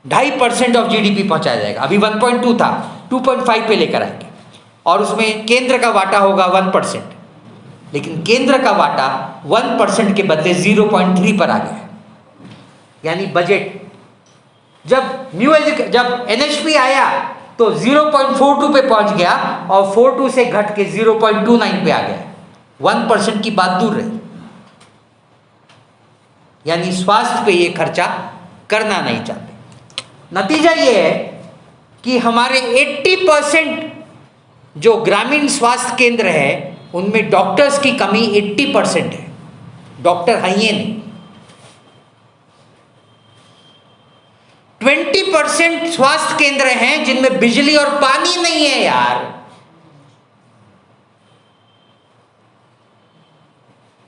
2.5% ऑफ जीडीपी पहुंचाया जाएगा। अभी 1.2 था, 2.5 पे लेकर आएंगे और उसमें केंद्र का वाटा होगा 1%, लेकिन केंद्र का वाटा 1% के बदले 0.3 पर आ गया है। यानी बजट जब एनएचपी आया तो 0.42 पे पहुंच गया और 42 से घट के 0.29 पे आ गया, 1% की बात दूर रही। यानी स्वास्थ्य पे ये खर्चा करना नहीं चाहते। नतीजा ये है कि हमारे 80% जो ग्रामीण स्वास्थ्य केंद्र है उनमें डॉक्टर्स की कमी 80% है, डॉक्टर है ही नहीं। 20% स्वास्थ्य केंद्र हैं जिनमें बिजली और पानी नहीं है यार।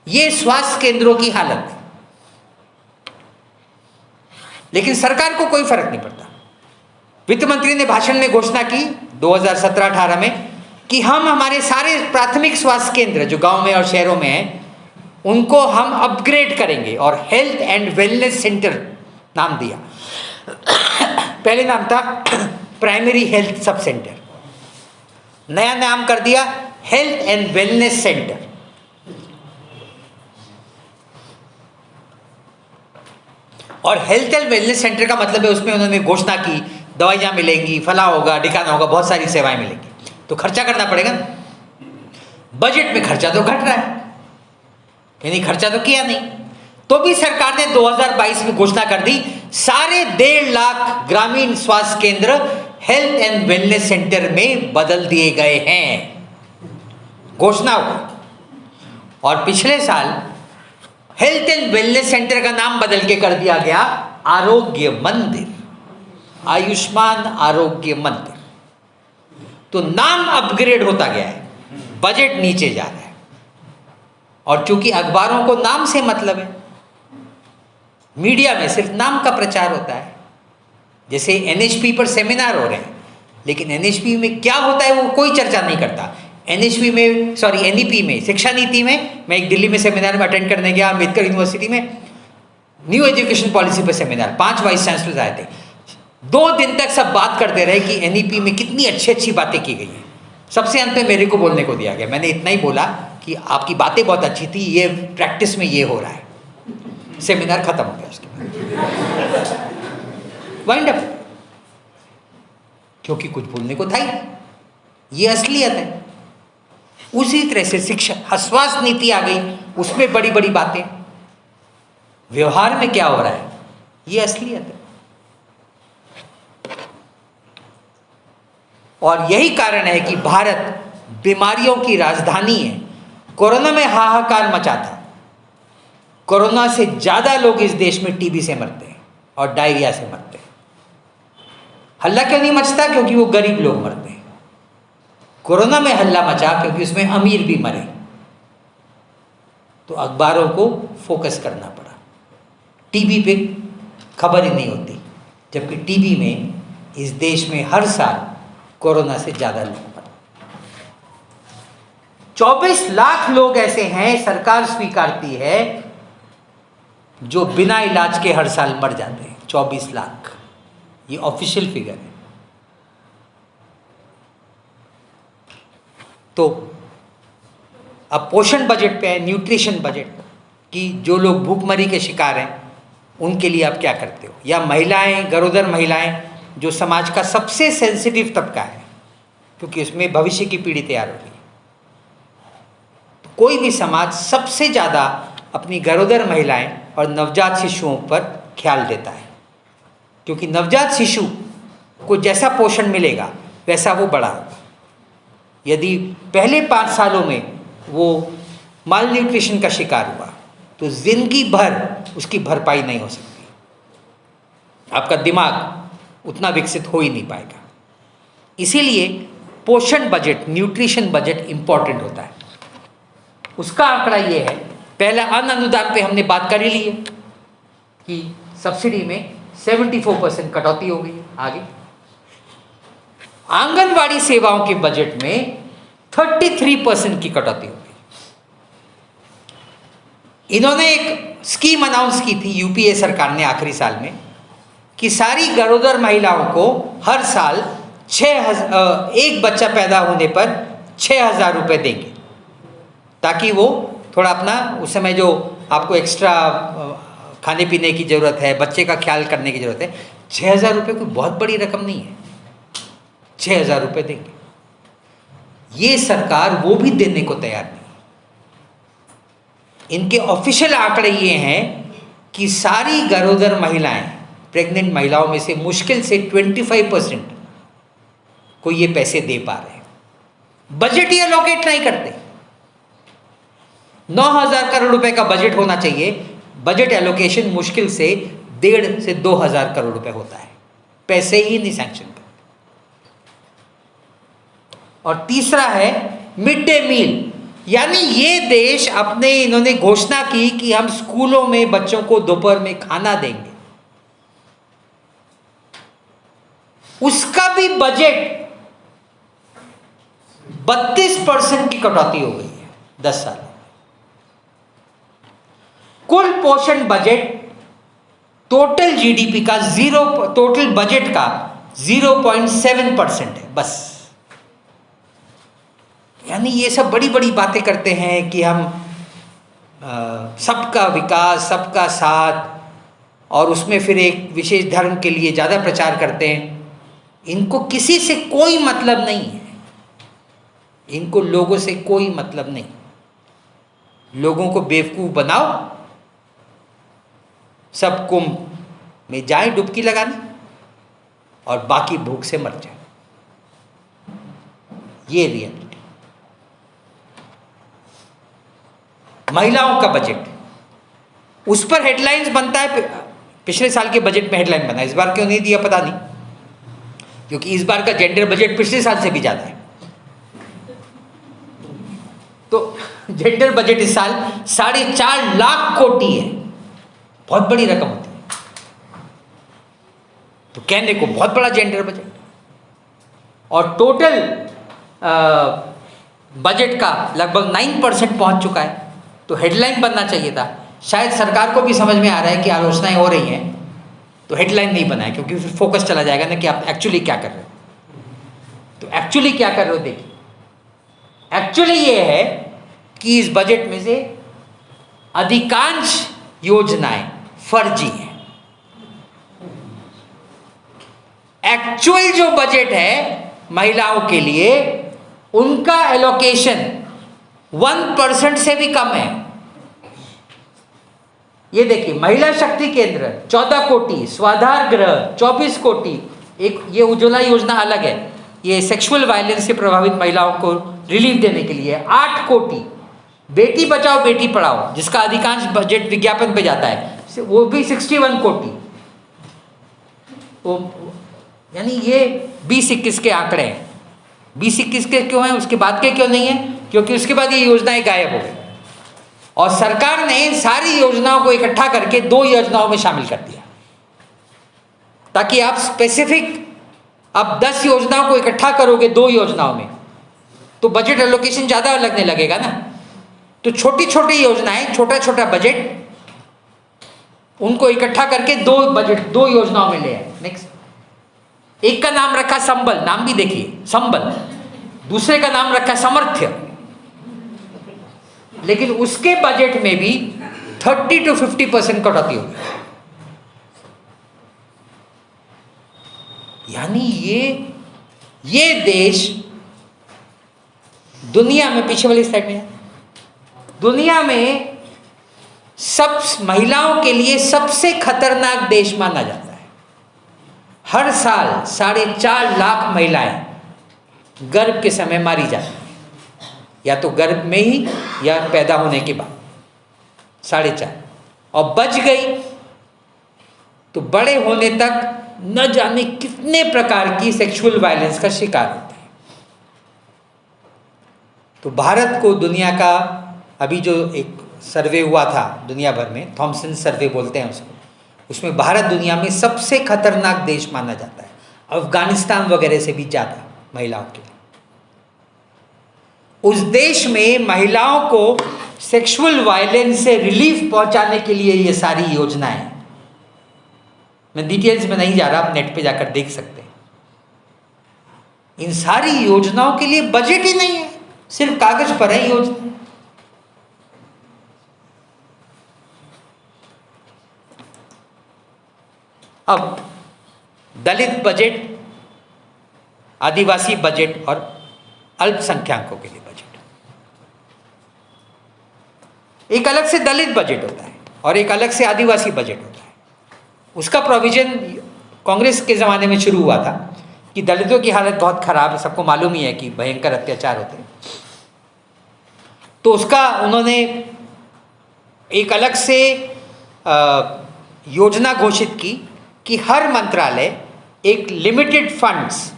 ये स्वास्थ्य केंद्रों की हालत है, लेकिन सरकार को कोई फर्क नहीं पड़ता। वित्त मंत्री ने भाषण में घोषणा की 2017-18 में कि हम हमारे सारे प्राथमिक स्वास्थ्य केंद्र जो गांव में और शहरों में हैं उनको हम अपग्रेड करेंगे और हेल्थ एंड वेलनेस सेंटर नाम दिया। पहले नाम था प्राइमरी हेल्थ सब सेंटर, नया नाम कर दिया हेल्थ एंड वेलनेस सेंटर। और हेल्थ एंड वेलनेस सेंटर का मतलब है उसमें उन्होंने घोषणा की दवाइयां मिलेंगी, फला होगा, ठिकाना होगा, बहुत सारी सेवाएं मिलेंगी। तो खर्चा करना पड़ेगा ना। बजट में खर्चा तो घट रहा है, यानी खर्चा तो किया नहीं। तो भी सरकार ने 2022 में घोषणा कर दी सारे 1.5 लाख ग्रामीण स्वास्थ्य केंद्र हेल्थ एंड वेलनेस सेंटर में बदल दिए गए हैं, घोषणा हुई। और पिछले साल हेल्थ एंड वेलनेस सेंटर का नाम बदल के कर दिया गया आरोग्य मंदिर, आयुष्मान आरोग्य मंदिर। तो नाम अपग्रेड होता गया है, बजट नीचे जा रहा है। और चूंकि अखबारों को नाम से मतलब है, मीडिया में सिर्फ नाम का प्रचार होता है, जैसे एनएचपी पर सेमिनार हो रहे हैं, लेकिन एनएचपी में क्या होता है वो कोई चर्चा नहीं करता। एनएचपी में, सॉरी एनईपी में, शिक्षा नीति में, मैं एक दिल्ली में सेमिनार में अटेंड करने गया, अम्बेडकर यूनिवर्सिटी में, न्यू एजुकेशन पॉलिसी पर सेमिनार, 5 वाइस चांसलर्स आए थे। 2 दिन तक सब बात करते रहे कि एनईपी में कितनी अच्छी अच्छी बातें की गई हैं। सबसे अंत में मेरे को बोलने को दिया गया, मैंने इतना ही बोला कि आपकी बातें बहुत अच्छी थी, ये प्रैक्टिस में ये हो रहा है। सेमिनार खत्म हो गया उसके बाद, वाइंड अप, क्योंकि कुछ बोलने को था ही। ये असलियत है। उसी तरह से शिक्षा आश्वास नीति आ गई, उसमें बड़ी बड़ी बातें, व्यवहार में क्या हो रहा है, ये असलियत है। और यही कारण है कि भारत बीमारियों की राजधानी है। कोरोना में हाहाकार मचा था। कोरोना से ज़्यादा लोग इस देश में टीबी से मरते हैं और डायरिया से मरते हैं। हल्ला क्यों नहीं मचता? क्योंकि वो गरीब लोग मरते हैं। कोरोना में हल्ला मचा क्योंकि उसमें अमीर भी मरे, तो अखबारों को फोकस करना पड़ा। टीबी पे खबर ही नहीं होती, जबकि टीबी में इस देश में हर साल कोरोना से ज़्यादा लोग मरते। 24 लाख लोग ऐसे हैं, सरकार स्वीकारती है, जो बिना इलाज के हर साल मर जाते हैं। 24 लाख, ये ऑफिशियल फिगर है। तो अब पोषण बजट पे है, न्यूट्रिशन बजट, कि जो लोग भूखमरी के शिकार हैं उनके लिए आप क्या करते हो, या महिलाएं, गरोदर महिलाएं, जो समाज का सबसे सेंसिटिव तबका है, क्योंकि उसमें भविष्य की पीढ़ी तैयार हो रही है। तो कोई भी समाज सबसे ज़्यादा अपनी गरोदर महिलाएं और नवजात शिशुओं पर ख्याल देता है, क्योंकि नवजात शिशु को जैसा पोषण मिलेगा वैसा वो बड़ा होगा। यदि पहले 5 सालों में वो माल न्यूट्रिशन का शिकार हुआ तो जिंदगी भर उसकी भरपाई नहीं हो सकती। आपका दिमाग उतना विकसित हो ही नहीं पाएगा। इसीलिए पोषण बजट, न्यूट्रिशन बजट इंपॉर्टेंट होता है। उसका आंकड़ा ये है, पहला अन्न अनुदान पे हमने बात कर ही ली है कि सब्सिडी में 74% कटौती हो गई है। आगे आंगनवाड़ी सेवाओं के बजट में 33% की कटौती हो गई। इन्होंने एक स्कीम अनाउंस की थी यूपीए सरकार ने आखिरी साल में, कि सारी गरोदर महिलाओं को हर साल एक बच्चा पैदा होने पर 6,000 रुपये देंगे, ताकि वो थोड़ा अपना, उस समय जो आपको एक्स्ट्रा खाने पीने की ज़रूरत है, बच्चे का ख्याल करने की ज़रूरत है, 6,000 रुपये कोई बहुत बड़ी रकम नहीं है। 6,000 रुपये देंगे। ये सरकार वो भी देने को तैयार नहीं। इनके ऑफिशियल आंकड़े ये हैं कि सारी गरोदर महिलाएं, प्रेग्नेंट महिलाओं में से मुश्किल से 25% को ये पैसे दे पा रहे हैं। बजट ही एलोकेट नहीं करते। 9,000 करोड़ रुपए का बजट होना चाहिए, बजट एलोकेशन मुश्किल से 1,500 से 2,000 करोड़ रुपए होता है, पैसे ही नहीं सैंक्शन करते। और तीसरा है मिड डे मील, यानी ये देश अपने, इन्होंने घोषणा की कि हम स्कूलों में बच्चों को दोपहर में खाना देंगे, उसका भी बजट 32% की कटौती हो गई है 10 साल में। कुल पोषण बजट टोटल जीडीपी का टोटल बजट का 0.7% है बस। यानी ये सब बड़ी बड़ी बातें करते हैं कि हम सबका विकास, सबका साथ, और उसमें फिर एक विशेष धर्म के लिए ज़्यादा प्रचार करते हैं। इनको किसी से कोई मतलब नहीं है, इनको लोगों से कोई मतलब नहीं। लोगों को बेवकूफ़ बनाओ, सब कुंभ में जाए डुबकी लगाने, और बाकी भूख से मर जाए। ये रियलिटी। महिलाओं का बजट, उस पर हेडलाइंस बनता है। पिछले साल के बजट में हेडलाइन बना, इस बार क्यों नहीं दिया पता नहीं, क्योंकि इस बार का जेंडर बजट पिछले साल से भी ज़्यादा है। तो जेंडर बजट इस साल 4.5 लाख कोटी है, बहुत बड़ी रकम होती है। तो कहने को बहुत बड़ा जेंडर बजट, और टोटल बजट का लगभग 9% पहुंच चुका है। तो हेडलाइन बनना चाहिए था। शायद सरकार को भी समझ में आ रहा है कि आलोचनाएं हो रही हैं, तो हेडलाइन नहीं बनाए, क्योंकि फिर फोकस चला जाएगा ना कि आप एक्चुअली क्या कर रहे हो। तो एक्चुअली क्या कर रहे हो देखिए, एक्चुअली ये है कि इस बजट में से अधिकांश योजनाएं फर्जी हैं। एक्चुअल जो बजट है महिलाओं के लिए, उनका एलोकेशन 1% से भी कम है। ये देखिए, महिला शक्ति केंद्र 14 कोटि, स्वाधार गृह 24 कोटि, एक ये उज्ज्वला योजना अलग है, ये सेक्सुअल वायलेंस से प्रभावित महिलाओं को रिलीफ देने के लिए 8 कोटि, बेटी बचाओ बेटी पढ़ाओ जिसका अधिकांश बजट विज्ञापन पे जाता है वो भी 61 कोटि। यानी ये 20-21 के आंकड़े हैं। 20-21 के क्यों हैं, उसके बाद के क्यों नहीं है? क्योंकि उसके बाद ये योजनाएं गायब हो गई और सरकार ने सारी योजनाओं को इकट्ठा करके 2 योजनाओं में शामिल कर दिया, ताकि आप स्पेसिफिक, अब 10 योजनाओं को इकट्ठा करोगे 2 योजनाओं में तो बजट एलोकेशन ज़्यादा लगने लगेगा ना। तो छोटी छोटी योजनाएं, छोटा छोटा बजट, उनको इकट्ठा करके 2 योजनाओं में ले आए। नेक्स्ट, एक का नाम रखा संबल, नाम भी देखिए संबल, दूसरे का नाम रखा समर्थ्य, लेकिन उसके बजट में भी 30 to 50% कटौती होगी। यानी ये देश दुनिया में, पीछे वाली साइड में, दुनिया में सब महिलाओं के लिए सबसे खतरनाक देश माना जाता है। हर साल 4.5 लाख महिलाएं गर्भ के समय मारी जाती हैं, या तो गर्भ में ही या पैदा होने के बाद 4.5, और बच गई तो बड़े होने तक न जाने कितने प्रकार की सेक्सुअल वायलेंस का शिकार होते हैं। तो भारत को दुनिया का, अभी जो एक सर्वे हुआ था दुनिया भर में, थॉमसन सर्वे बोलते हैं उसको, उसमें भारत दुनिया में सबसे खतरनाक देश माना जाता है, अफगानिस्तान वगैरह से भी ज़्यादा महिलाओं के लिए। उस देश में महिलाओं को सेक्सुअल वायलेंस से रिलीफ पहुंचाने के लिए ये सारी योजनाएं, मैं डिटेल्स में नहीं जा रहा, आप नेट पे जाकर देख सकते हैं। इन सारी योजनाओं के लिए बजट ही नहीं है, सिर्फ कागज पर है योजना। अब दलित बजट, आदिवासी बजट और अल्पसंख्यकों के लिए बजट, एक अलग से दलित बजट होता है और एक अलग से आदिवासी बजट होता है। उसका प्रोविजन कांग्रेस के ज़माने में शुरू हुआ था कि दलितों की हालत बहुत ख़राब है, सबको मालूम ही है कि भयंकर अत्याचार होते हैं। तो उसका उन्होंने एक अलग से योजना घोषित की कि हर मंत्रालय एक लिमिटेड फंड्स,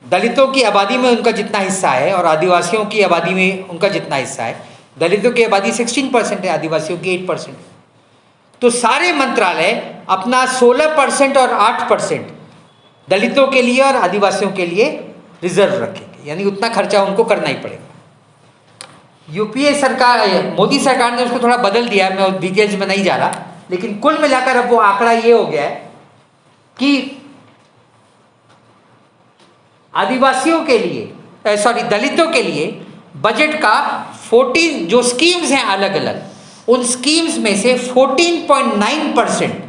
दलितों की आबादी में उनका जितना हिस्सा है और आदिवासियों की आबादी में उनका जितना हिस्सा है, दलितों की आबादी 16% है, आदिवासियों की 8%। तो सारे मंत्रालय अपना 16% और 8% दलितों के लिए और आदिवासियों के लिए रिजर्व रखेंगे, यानी उतना खर्चा उनको करना ही पड़ेगा। यूपीए सरकार, मोदी सरकार ने उसको थोड़ा बदल दिया, मैं डिटेल्स में नहीं जा रहा, लेकिन कुल मिलाकर अब वो आंकड़ा ये हो गया है कि आदिवासियों के लिए, दलितों के लिए बजट का 14 जो स्कीम्स हैं अलग अलग, उन स्कीम्स में से 14.9%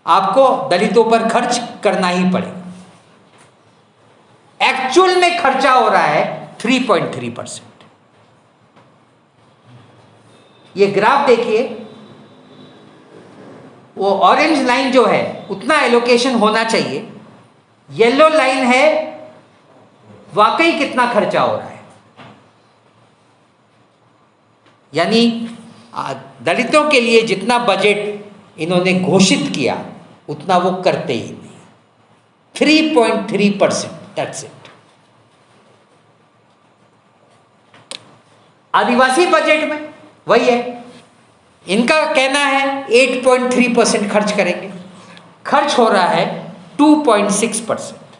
आपको दलितों पर खर्च करना ही पड़ेगा। एक्चुअल में खर्चा हो रहा है 3.3%। ये ग्राफ देखिए, वो ऑरेंज लाइन जो है उतना एलोकेशन होना चाहिए, येलो लाइन है वाकई कितना खर्चा हो रहा है। यानी दलितों के लिए जितना बजट इन्होंने घोषित किया उतना वो करते ही नहीं। 3.3%, दैट्स इट। आदिवासी बजट में वही है, इनका कहना है 8.3% खर्च करेंगे। खर्च हो रहा है 2.6%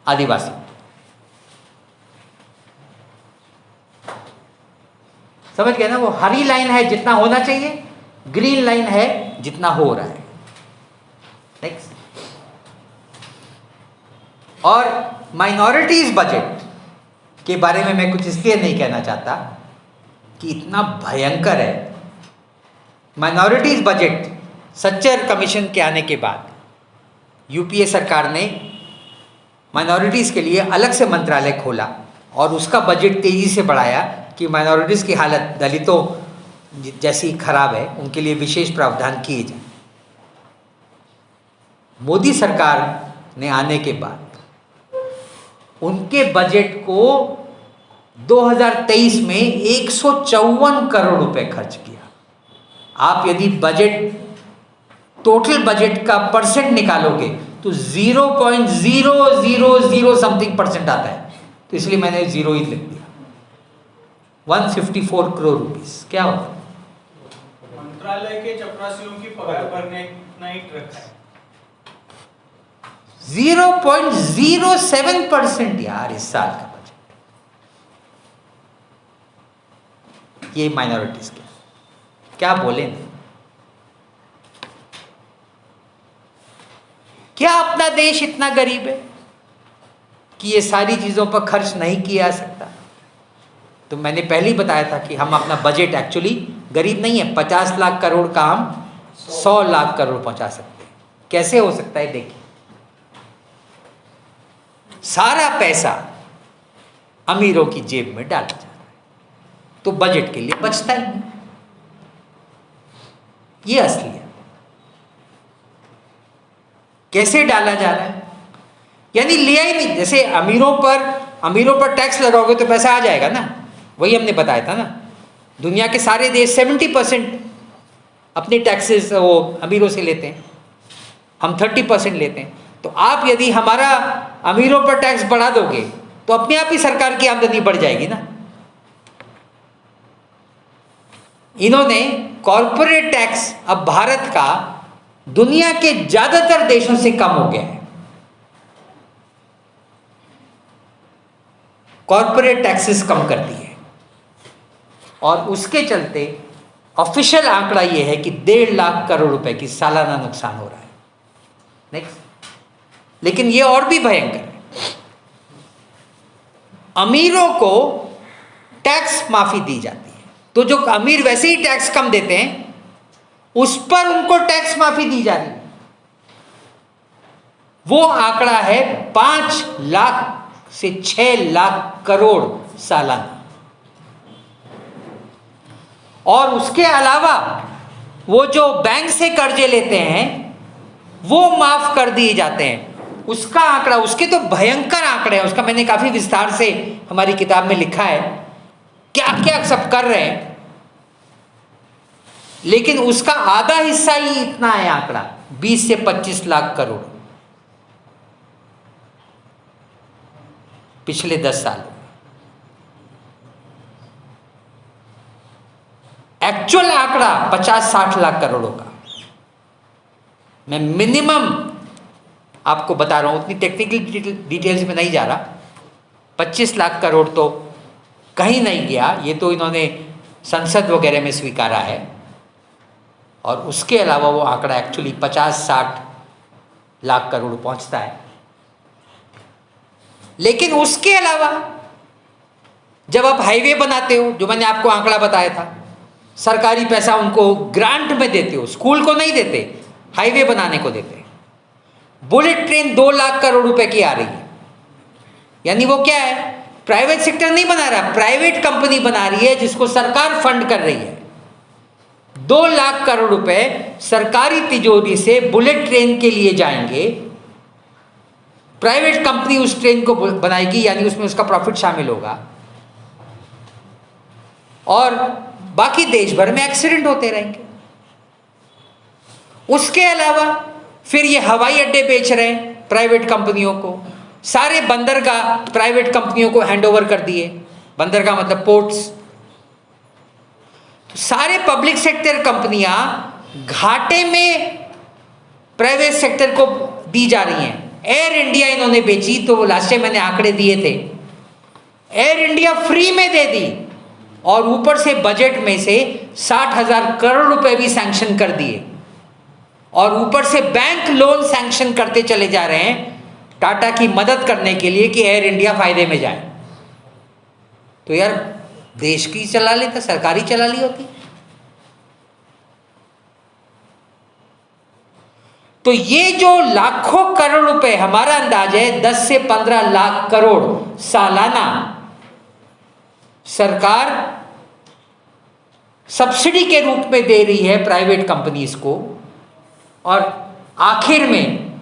आदिवासी। समझ गए ना? वो हरी लाइन है जितना होना चाहिए, ग्रीन लाइन है जितना हो रहा है। नेक्स्ट। और माइनॉरिटीज बजट के बारे में मैं कुछ इसलिए नहीं कहना चाहता कि इतना भयंकर है। माइनॉरिटीज बजट सच्चर कमीशन के आने के बाद यूपीए सरकार ने माइनॉरिटीज के लिए अलग से मंत्रालय खोला और उसका बजट तेजी से बढ़ाया कि माइनॉरिटीज की हालत दलितों जैसी खराब है, उनके लिए विशेष प्रावधान किए जाए। मोदी सरकार ने आने के बाद उनके बजट को 2023 में 154 करोड़ रुपए खर्च किया। आप यदि बजट, टोटल बजट का परसेंट निकालोगे तो 0.000 समथिंग परसेंट आता है, तो इसलिए मैंने जीरो ही लिख दिया। 154 करोड़ रुपीस क्या होता है? मंत्रालय के चपरासियों की पगार भरने नहीं रखा है। 0.07% यार इस साल का बजट। ये माइनॉरिटीज के क्या बोले? क्या अपना देश इतना गरीब है कि ये सारी चीजों पर खर्च नहीं किया जा सकता? तो मैंने पहले ही बताया था कि हम अपना बजट एक्चुअली गरीब नहीं है, 50 लाख करोड़ का हम 100 लाख करोड़ पहुंचा सकते हैं। कैसे हो सकता है? देखिए, सारा पैसा अमीरों की जेब में डाला जा रहा है, तो बजट के लिए बचता ही नहीं। ये असलियत। कैसे डाला जा रहा है? यानी लिया ही नहीं। जैसे अमीरों पर टैक्स लगाओगे तो पैसा आ जाएगा ना, वही हमने बताया था ना। दुनिया के सारे देश 70% अपने टैक्सेस वो अमीरों से लेते हैं, हम 30% लेते हैं। तो आप यदि हमारा अमीरों पर टैक्स बढ़ा दोगे तो अपने आप ही सरकार की आमदनी बढ़ जाएगी ना। इन्होंने कॉर्पोरेट टैक्स अब भारत का दुनिया के ज्यादातर देशों से कम हो गया है। कॉर्पोरेट टैक्सेस कम कर दिए और उसके चलते ऑफिशियल आंकड़ा यह है कि 1.5 लाख करोड़ रुपए की सालाना नुकसान हो रहा है। नेक्स्ट। लेकिन यह और भी भयंकर है। अमीरों को टैक्स माफी दी जाती है, तो जो अमीर वैसे ही टैक्स कम देते हैं उस पर उनको टैक्स माफी दी जा रही है। वो आंकड़ा है 5 लाख से 6 लाख करोड़ सालाना। और उसके अलावा वो जो बैंक से कर्जे लेते हैं वो माफ कर दिए जाते हैं। उसका आंकड़ा, उसके तो भयंकर आंकड़े हैं, उसका मैंने काफी विस्तार से हमारी किताब में लिखा है क्या क्या सब कर रहे हैं। लेकिन उसका आधा हिस्सा ही इतना है आंकड़ा, 20 से 25 लाख करोड़ पिछले 10 साल। एक्चुअल आंकड़ा 50-60 लाख करोड़ों का। मैं मिनिमम आपको बता रहा हूं, उतनी टेक्निकल डिटेल्स में नहीं जा रहा। 25 लाख करोड़ तो कहीं नहीं गया, ये तो इन्होंने संसद वगैरह में स्वीकारा है। और उसके अलावा वो आंकड़ा एक्चुअली 50-60 लाख करोड़ पहुंचता है। लेकिन उसके अलावा जब आप हाईवे बनाते हो, जो मैंने आपको आंकड़ा बताया था, सरकारी पैसा उनको ग्रांट में देते हो, स्कूल को नहीं देते, हाईवे बनाने को देते। बुलेट ट्रेन 2 लाख करोड़ रुपए की आ रही है। यानी वो क्या है? प्राइवेट सेक्टर नहीं बना रहा, प्राइवेट कंपनी बना रही है जिसको सरकार फंड कर रही है। 2 लाख करोड़ रुपए सरकारी तिजोरी से बुलेट ट्रेन के लिए जाएंगे। प्राइवेट कंपनी उस ट्रेन को बनाएगी, यानी उसमें उसका प्रॉफिट शामिल होगा। और बाकी देश भर में एक्सीडेंट होते रहेंगे। उसके अलावा फिर ये हवाई अड्डे बेच रहे हैं प्राइवेट कंपनियों को। सारे बंदरगाह प्राइवेट कंपनियों को हैंडओवर कर दिए। बंदरगाह मतलब पोर्ट्स। तो सारे पब्लिक सेक्टर कंपनियां घाटे में प्राइवेट सेक्टर को दी जा रही हैं। एयर इंडिया इन्होंने बेची, तो लास्ट टाइम मैंने आंकड़े दिए थे, एयर इंडिया फ्री में दे दी और ऊपर से बजट में से 60,000 करोड़ रुपए भी सैंक्शन कर दिए और ऊपर से बैंक लोन सैंक्शन करते चले जा रहे हैं टाटा की मदद करने के लिए कि एयर इंडिया फायदे में जाए। तो यार देश की चला लेता, सरकारी चला ली होती। तो ये जो लाखों करोड़ रुपए, हमारा अंदाज है 10 से 15 लाख करोड़ सालाना सरकार सब्सिडी के रूप में दे रही है प्राइवेट कंपनीज को, और आखिर में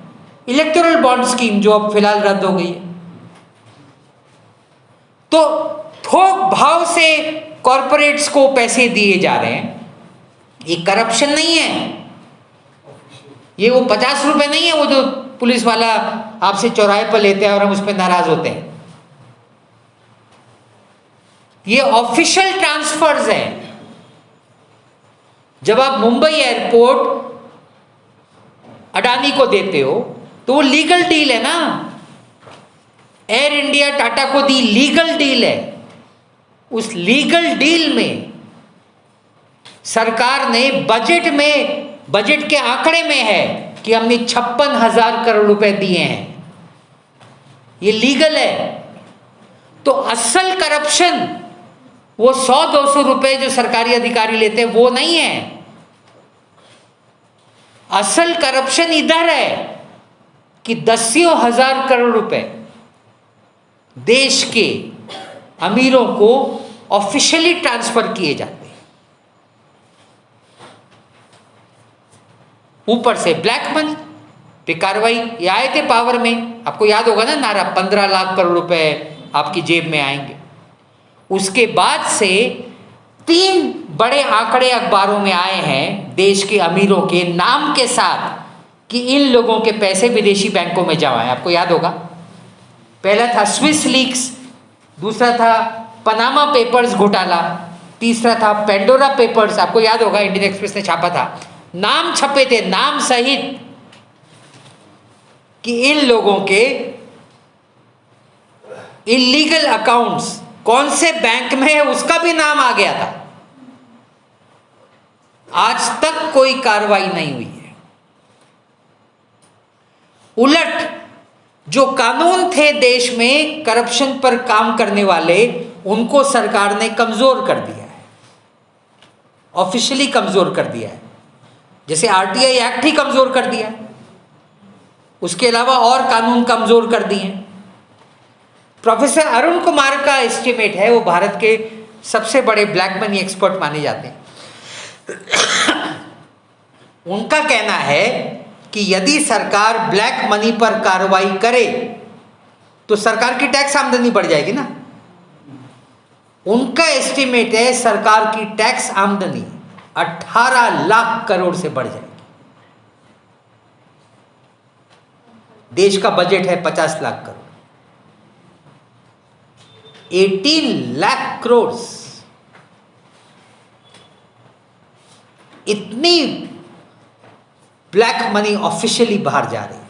इलेक्टोरल बॉन्ड स्कीम जो अब फिलहाल रद्द हो गई है, तो थोक भाव से कॉरपोरेट्स को पैसे दिए जा रहे हैं। ये करप्शन नहीं है, ये वो 50 रुपए नहीं है वो जो पुलिस वाला आपसे चौराहे पर लेते हैं और हम उस पर नाराज होते हैं। ये ऑफिशियल ट्रांसफर्स हैं। जब आप मुंबई एयरपोर्ट अडानी को देते हो तो वो लीगल डील है ना। एयर इंडिया टाटा को दी, लीगल डील है। उस लीगल डील में सरकार ने बजट के आंकड़े में है कि हमने 56,000 करोड़ रुपए दिए हैं। ये लीगल है। तो असल करप्शन वो 100-200 रुपए जो सरकारी अधिकारी लेते हैं वो नहीं है। असल करप्शन इधर है कि 10,000 करोड़ रुपए देश के अमीरों को ऑफिशियली ट्रांसफर किए जाते हैं। ऊपर से ब्लैक मनी पे कार्रवाई। ये आए थे पावर में, आपको याद होगा ना नारा, 15 लाख करोड़ रुपए आपकी जेब में आएंगे। उसके बाद से 3 बड़े आंकड़े अखबारों में आए हैं देश के अमीरों के नाम के साथ कि इन लोगों के पैसे विदेशी बैंकों में जमा है। आपको याद होगा, पहला था स्विस लीक्स, दूसरा था पनामा पेपर्स घोटाला, तीसरा था पेंडोरा पेपर्स। आपको याद होगा इंडियन एक्सप्रेस ने छापा था, नाम छपे थे नाम सहित कि इन लोगों के इलीगल अकाउंट्स कौन से बैंक में है उसका भी नाम आ गया था। आज तक कोई कार्रवाई नहीं हुई है। उलट जो कानून थे देश में करप्शन पर काम करने वाले, उनको सरकार ने कमजोर कर दिया है, ऑफिशियली कमजोर कर दिया है। जैसे आरटीआई एक्ट ही कमजोर कर दिया है, उसके अलावा और कानून कमजोर कर दिए हैं। प्रोफेसर अरुण कुमार का एस्टिमेट है, वो भारत के सबसे बड़े ब्लैक मनी एक्सपर्ट माने जाते हैं। उनका कहना है कि यदि सरकार ब्लैक मनी पर कार्रवाई करे तो सरकार की टैक्स आमदनी बढ़ जाएगी ना। उनका एस्टिमेट है सरकार की टैक्स आमदनी 18 लाख करोड़ से बढ़ जाएगी। देश का बजट है 50 लाख करोड़, 18 लाख करोड़। इतनी ब्लैक मनी ऑफिशियली बाहर जा रही है।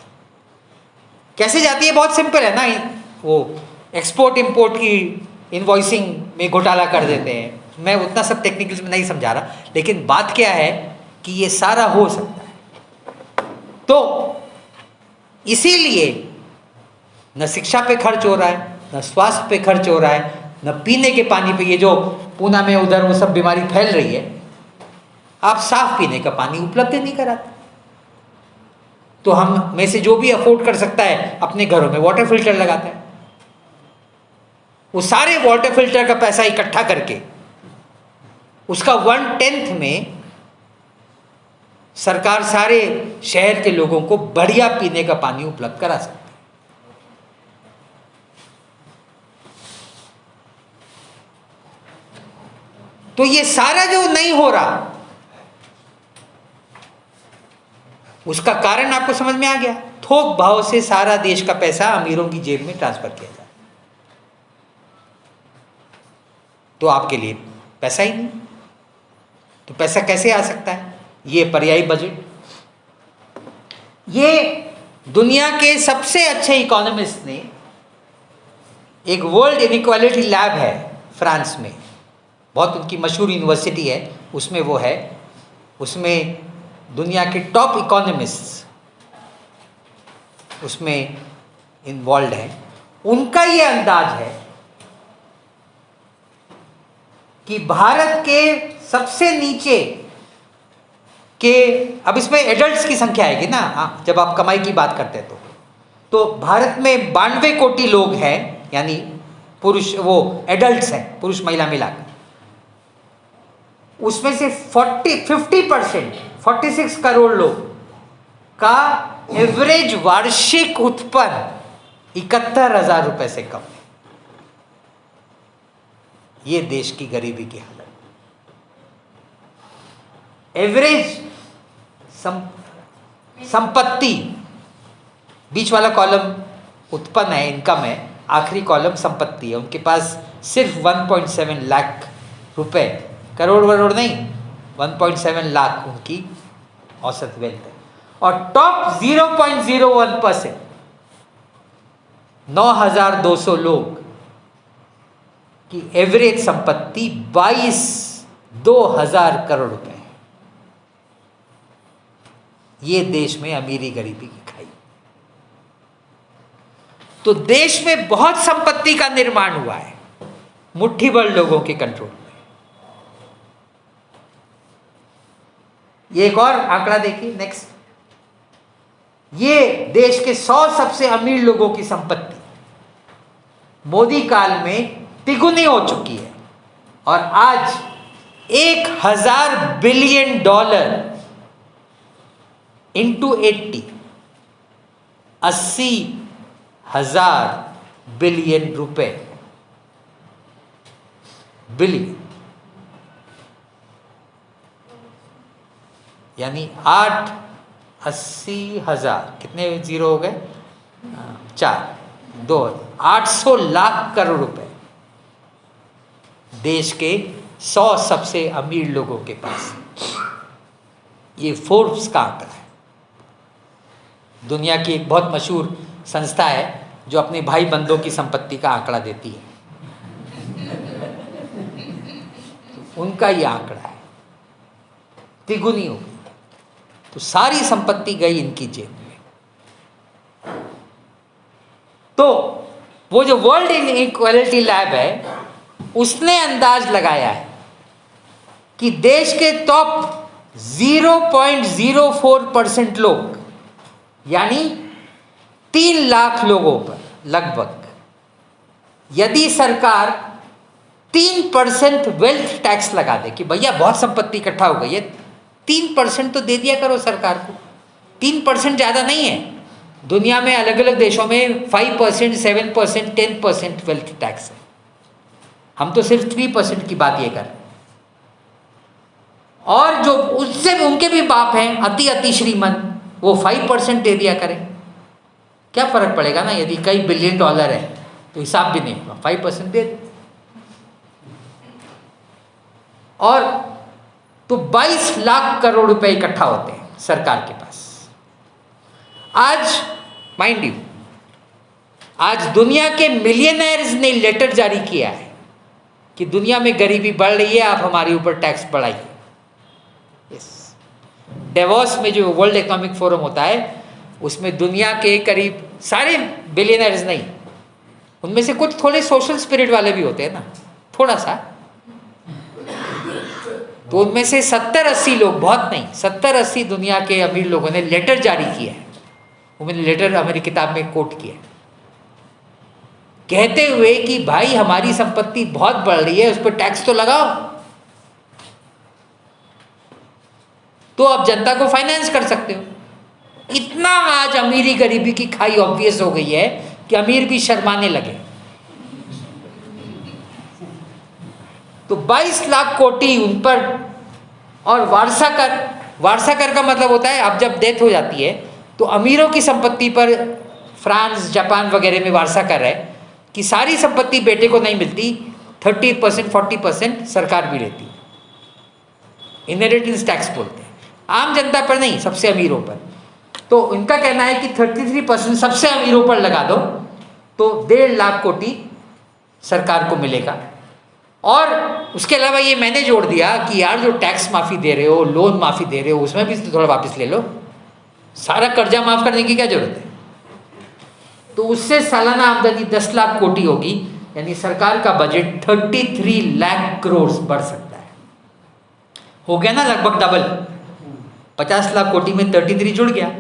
कैसे जाती है? बहुत सिंपल है ना, वो एक्सपोर्ट इंपोर्ट की इनवॉइसिंग में घोटाला कर देते हैं। मैं उतना सब टेक्निकल्स में नहीं समझा रहा, लेकिन बात क्या है कि ये सारा हो सकता है। तो इसीलिए न शिक्षा पे खर्च हो रहा है, न स्वास्थ्य पे खर्च हो रहा है, न पीने के पानी पे। ये जो पूना में उधर वो सब बीमारी फैल रही है, आप साफ पीने का पानी उपलब्ध नहीं कराते। तो हम में से जो भी अफोर्ड कर सकता है अपने घरों में वाटर फिल्टर लगाता है। वो सारे वाटर फिल्टर का पैसा इकट्ठा करके उसका 1/10 में सरकार सारे शहर के लोगों को बढ़िया पीने का पानी उपलब्ध करा सकती है। तो ये सारा जो नहीं हो रहा, उसका कारण आपको समझ में आ गया। थोक भाव से सारा देश का पैसा अमीरों की जेब में ट्रांसफर किया जाए, तो आपके लिए पैसा ही नहीं। तो पैसा कैसे आ सकता है? ये पर्यायी बजट। ये दुनिया के सबसे अच्छे इकोनॉमिस्ट ने, एक वर्ल्ड इनइक्वालिटी लैब है फ्रांस में, बहुत उनकी मशहूर यूनिवर्सिटी है, उसमें वो है, उसमें दुनिया के टॉप इकोनॉमिस्ट्स उसमें इन्वॉल्व हैं। उनका ये अंदाज है कि भारत के सबसे नीचे के, अब इसमें एडल्ट्स की संख्या आएगी ना, जब आप कमाई की बात करते हैं तो भारत में 92 कोटि लोग हैं, यानी पुरुष, वो एडल्ट्स हैं, पुरुष महिला मिलाकर। उसमें से 50% 46 करोड़ लोग का एवरेज वार्षिक उत्पन्न 71,000 रुपए से कम है। ये देश की गरीबी की हालत। एवरेज संपत्ति, बीच वाला कॉलम उत्पन्न है, इनकम है, आखिरी कॉलम संपत्ति है। उनके पास सिर्फ 1.7 लाख रुपए, करोड़ वरोड़ नहीं, 1.7 लाख उनकी औसत वेल्थ है। और टॉप 0.01%, 9,200 लोग की एवरेज संपत्ति 2,000 करोड़ रुपए है। ये देश में अमीरी गरीबी की खाई। तो देश में बहुत संपत्ति का निर्माण हुआ है मुट्ठी भर लोगों के कंट्रोल में। ये एक और आंकड़ा देखिए, नेक्स्ट। ये देश के 100 सबसे अमीर लोगों की संपत्ति मोदी काल में तिगुनी हो चुकी है और आज $1,000 बिलियन इंटू 80,000 बिलियन रुपए, बिलियन यानी 80,000, कितने जीरो हो गए, 800 लाख करोड़ रुपए देश के 100 सबसे अमीर लोगों के पास। ये फोर्ब्स का आंकड़ा है। दुनिया की एक बहुत मशहूर संस्था है जो अपने भाई बंधों की संपत्ति का आंकड़ा देती है, तो उनका ये आंकड़ा है, तिगुनी हो गई। तो सारी संपत्ति गई इनकी जेब में। तो वो जो वर्ल्ड इनइक्वालिटी लैब है उसने अंदाज लगाया है कि देश के टॉप 0.04% लोग, यानी 3 लाख लोगों पर लगभग, यदि सरकार 3% वेल्थ टैक्स लगा दे कि भैया बहुत संपत्ति इकट्ठा हो गई है, 3% तो दे दिया करो सरकार को। 3% ज़्यादा नहीं है। दुनिया में अलग अलग देशों में 5%, 7%, 10% वेल्थ टैक्स है। हम तो सिर्फ 3% की बात ये कर रहे हैं। और जो उससे उनके भी बाप हैं अति श्रीमंत, वो 5% दे दिया करें। क्या फ़र्क पड़ेगा ना, यदि कई $बिलियन है तो हिसाब भी नहीं होगा, 5% दे दे। और तो 22 लाख करोड़ रुपए इकट्ठा होते हैं सरकार के पास। आज माइंड यू, आज दुनिया के मिलियनर्स ने लेटर जारी किया है कि दुनिया में गरीबी बढ़ रही है, आप हमारे ऊपर टैक्स बढ़ाइए। यस, डेवोस में जो वर्ल्ड इकोनॉमिक फोरम होता है उसमें दुनिया के करीब सारे बिलियनर्स नहीं, उनमें से कुछ थोड़े सोशल स्पिरिट वाले भी होते हैं ना, थोड़ा सा, तो उनमें से 70-80 लोग, बहुत नहीं, 70-80 दुनिया के अमीर लोगों ने लेटर जारी किया है। वो मैंने लेटर हमारी किताब में कोट किया, कहते हुए कि भाई हमारी संपत्ति बहुत बढ़ रही है, उस पर टैक्स तो लगाओ। तो अब जनता को फाइनेंस कर सकते हो। इतना आज अमीरी गरीबी की खाई ऑब्वियस हो गई है कि अमीर भी शर्माने लगे। तो 22 लाख कोटी उन पर, और वारसा कर का मतलब होता है अब जब डेथ हो जाती है तो अमीरों की संपत्ति पर फ्रांस, जापान वगैरह में वारसा कर है कि सारी संपत्ति बेटे को नहीं मिलती, 30%, 40% सरकार भी लेती है। इनहेरिटेंस टैक्स बोलते हैं। आम जनता पर नहीं, सबसे अमीरों पर। तो इनका कहना है कि 33% सबसे अमीरों पर लगा दो तो 1.5 लाख कोटी सरकार को मिलेगा। और उसके अलावा ये मैंने जोड़ दिया कि यार जो टैक्स माफ़ी दे रहे हो, लोन माफ़ी दे रहे हो, उसमें भी तो थोड़ा वापस ले लो, सारा कर्जा माफ़ करने की क्या जरूरत है। तो उससे सालाना आमदनी 10 लाख कोटी होगी, यानी सरकार का बजट 33 लाख करोड़ बढ़ सकता है। हो गया ना लगभग डबल, 50 लाख कोटी में 33 जुड़ गया।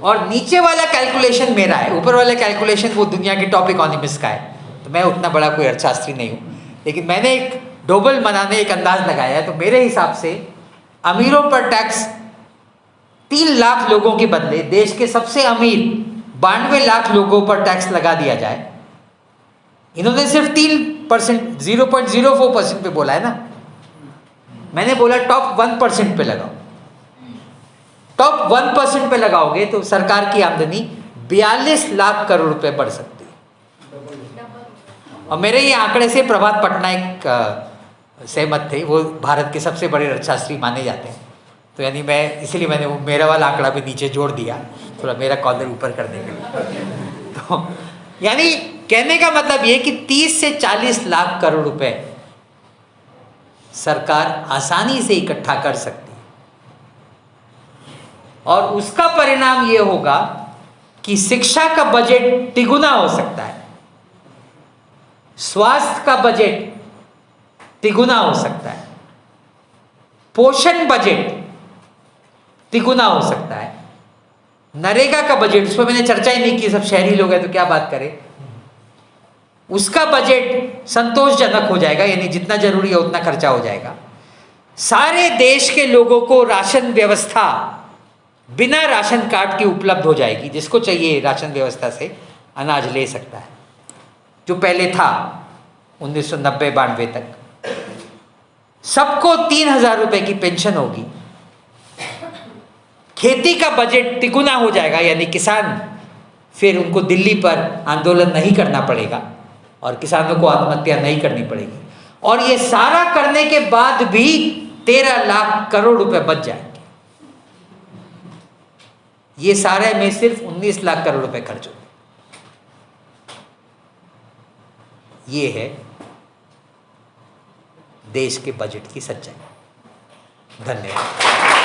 और नीचे वाला कैलकुलेशन मेरा है, ऊपर वाला कैलकुलेशन वो दुनिया के टॉप इकोनॉमिस्ट का है, तो मैं उतना बड़ा कोई अर्थशास्त्री नहीं हूँ, लेकिन मैंने एक डोबल बनाने एक अंदाज लगाया है। तो मेरे हिसाब से अमीरों पर टैक्स 3 लाख लोगों के बदले देश के सबसे अमीर 92 लाख लोगों पर टैक्स लगा दिया जाए। इन्होंने सिर्फ 3% 0.04% पे बोला है ना, मैंने बोला टॉप 1% पे लगाओ। टॉप 1% पे लगाओगे तो सरकार की आमदनी 42 लाख करोड़ रुपए बढ़ सकती है। और मेरे ये आंकड़े से प्रभात पटनायक सहमत थे, वो भारत के सबसे बड़े अर्थशास्त्री माने जाते हैं। तो यानी मैं इसलिए मैंने वो मेरा वाला आंकड़ा भी नीचे जोड़ दिया, थोड़ा मेरा कॉलर ऊपर करने के लिए। तो यानी कहने का मतलब ये कि 30 से 40 लाख करोड़ रुपए सरकार आसानी से इकट्ठा कर सकती है। और उसका परिणाम ये होगा कि शिक्षा का बजट तिगुना हो सकता है, स्वास्थ्य का बजट तिगुना हो सकता है, पोषण बजट तिगुना हो सकता है, नरेगा का बजट, उस पर मैंने चर्चा ही नहीं की, सब शहरी लोग हैं तो क्या बात करें, उसका बजट संतोषजनक हो जाएगा, यानी जितना जरूरी है उतना खर्चा हो जाएगा। सारे देश के लोगों को राशन व्यवस्था बिना राशन कार्ड के उपलब्ध हो जाएगी। जिसको चाहिए राशन व्यवस्था से अनाज ले सकता है, जो पहले था 1990-92 तक। सबको 3,000 रुपए की पेंशन होगी। खेती का बजट तिगुना हो जाएगा, यानी किसान फिर उनको दिल्ली पर आंदोलन नहीं करना पड़ेगा और किसानों को आत्महत्या नहीं करनी पड़ेगी। और ये सारा करने के बाद भी 13 लाख करोड़ रुपए बच जाएंगे। ये सारे में सिर्फ 19 लाख करोड़ रुपए खर्च होंगे। ये है देश के बजट की सच्चाई। धन्यवाद।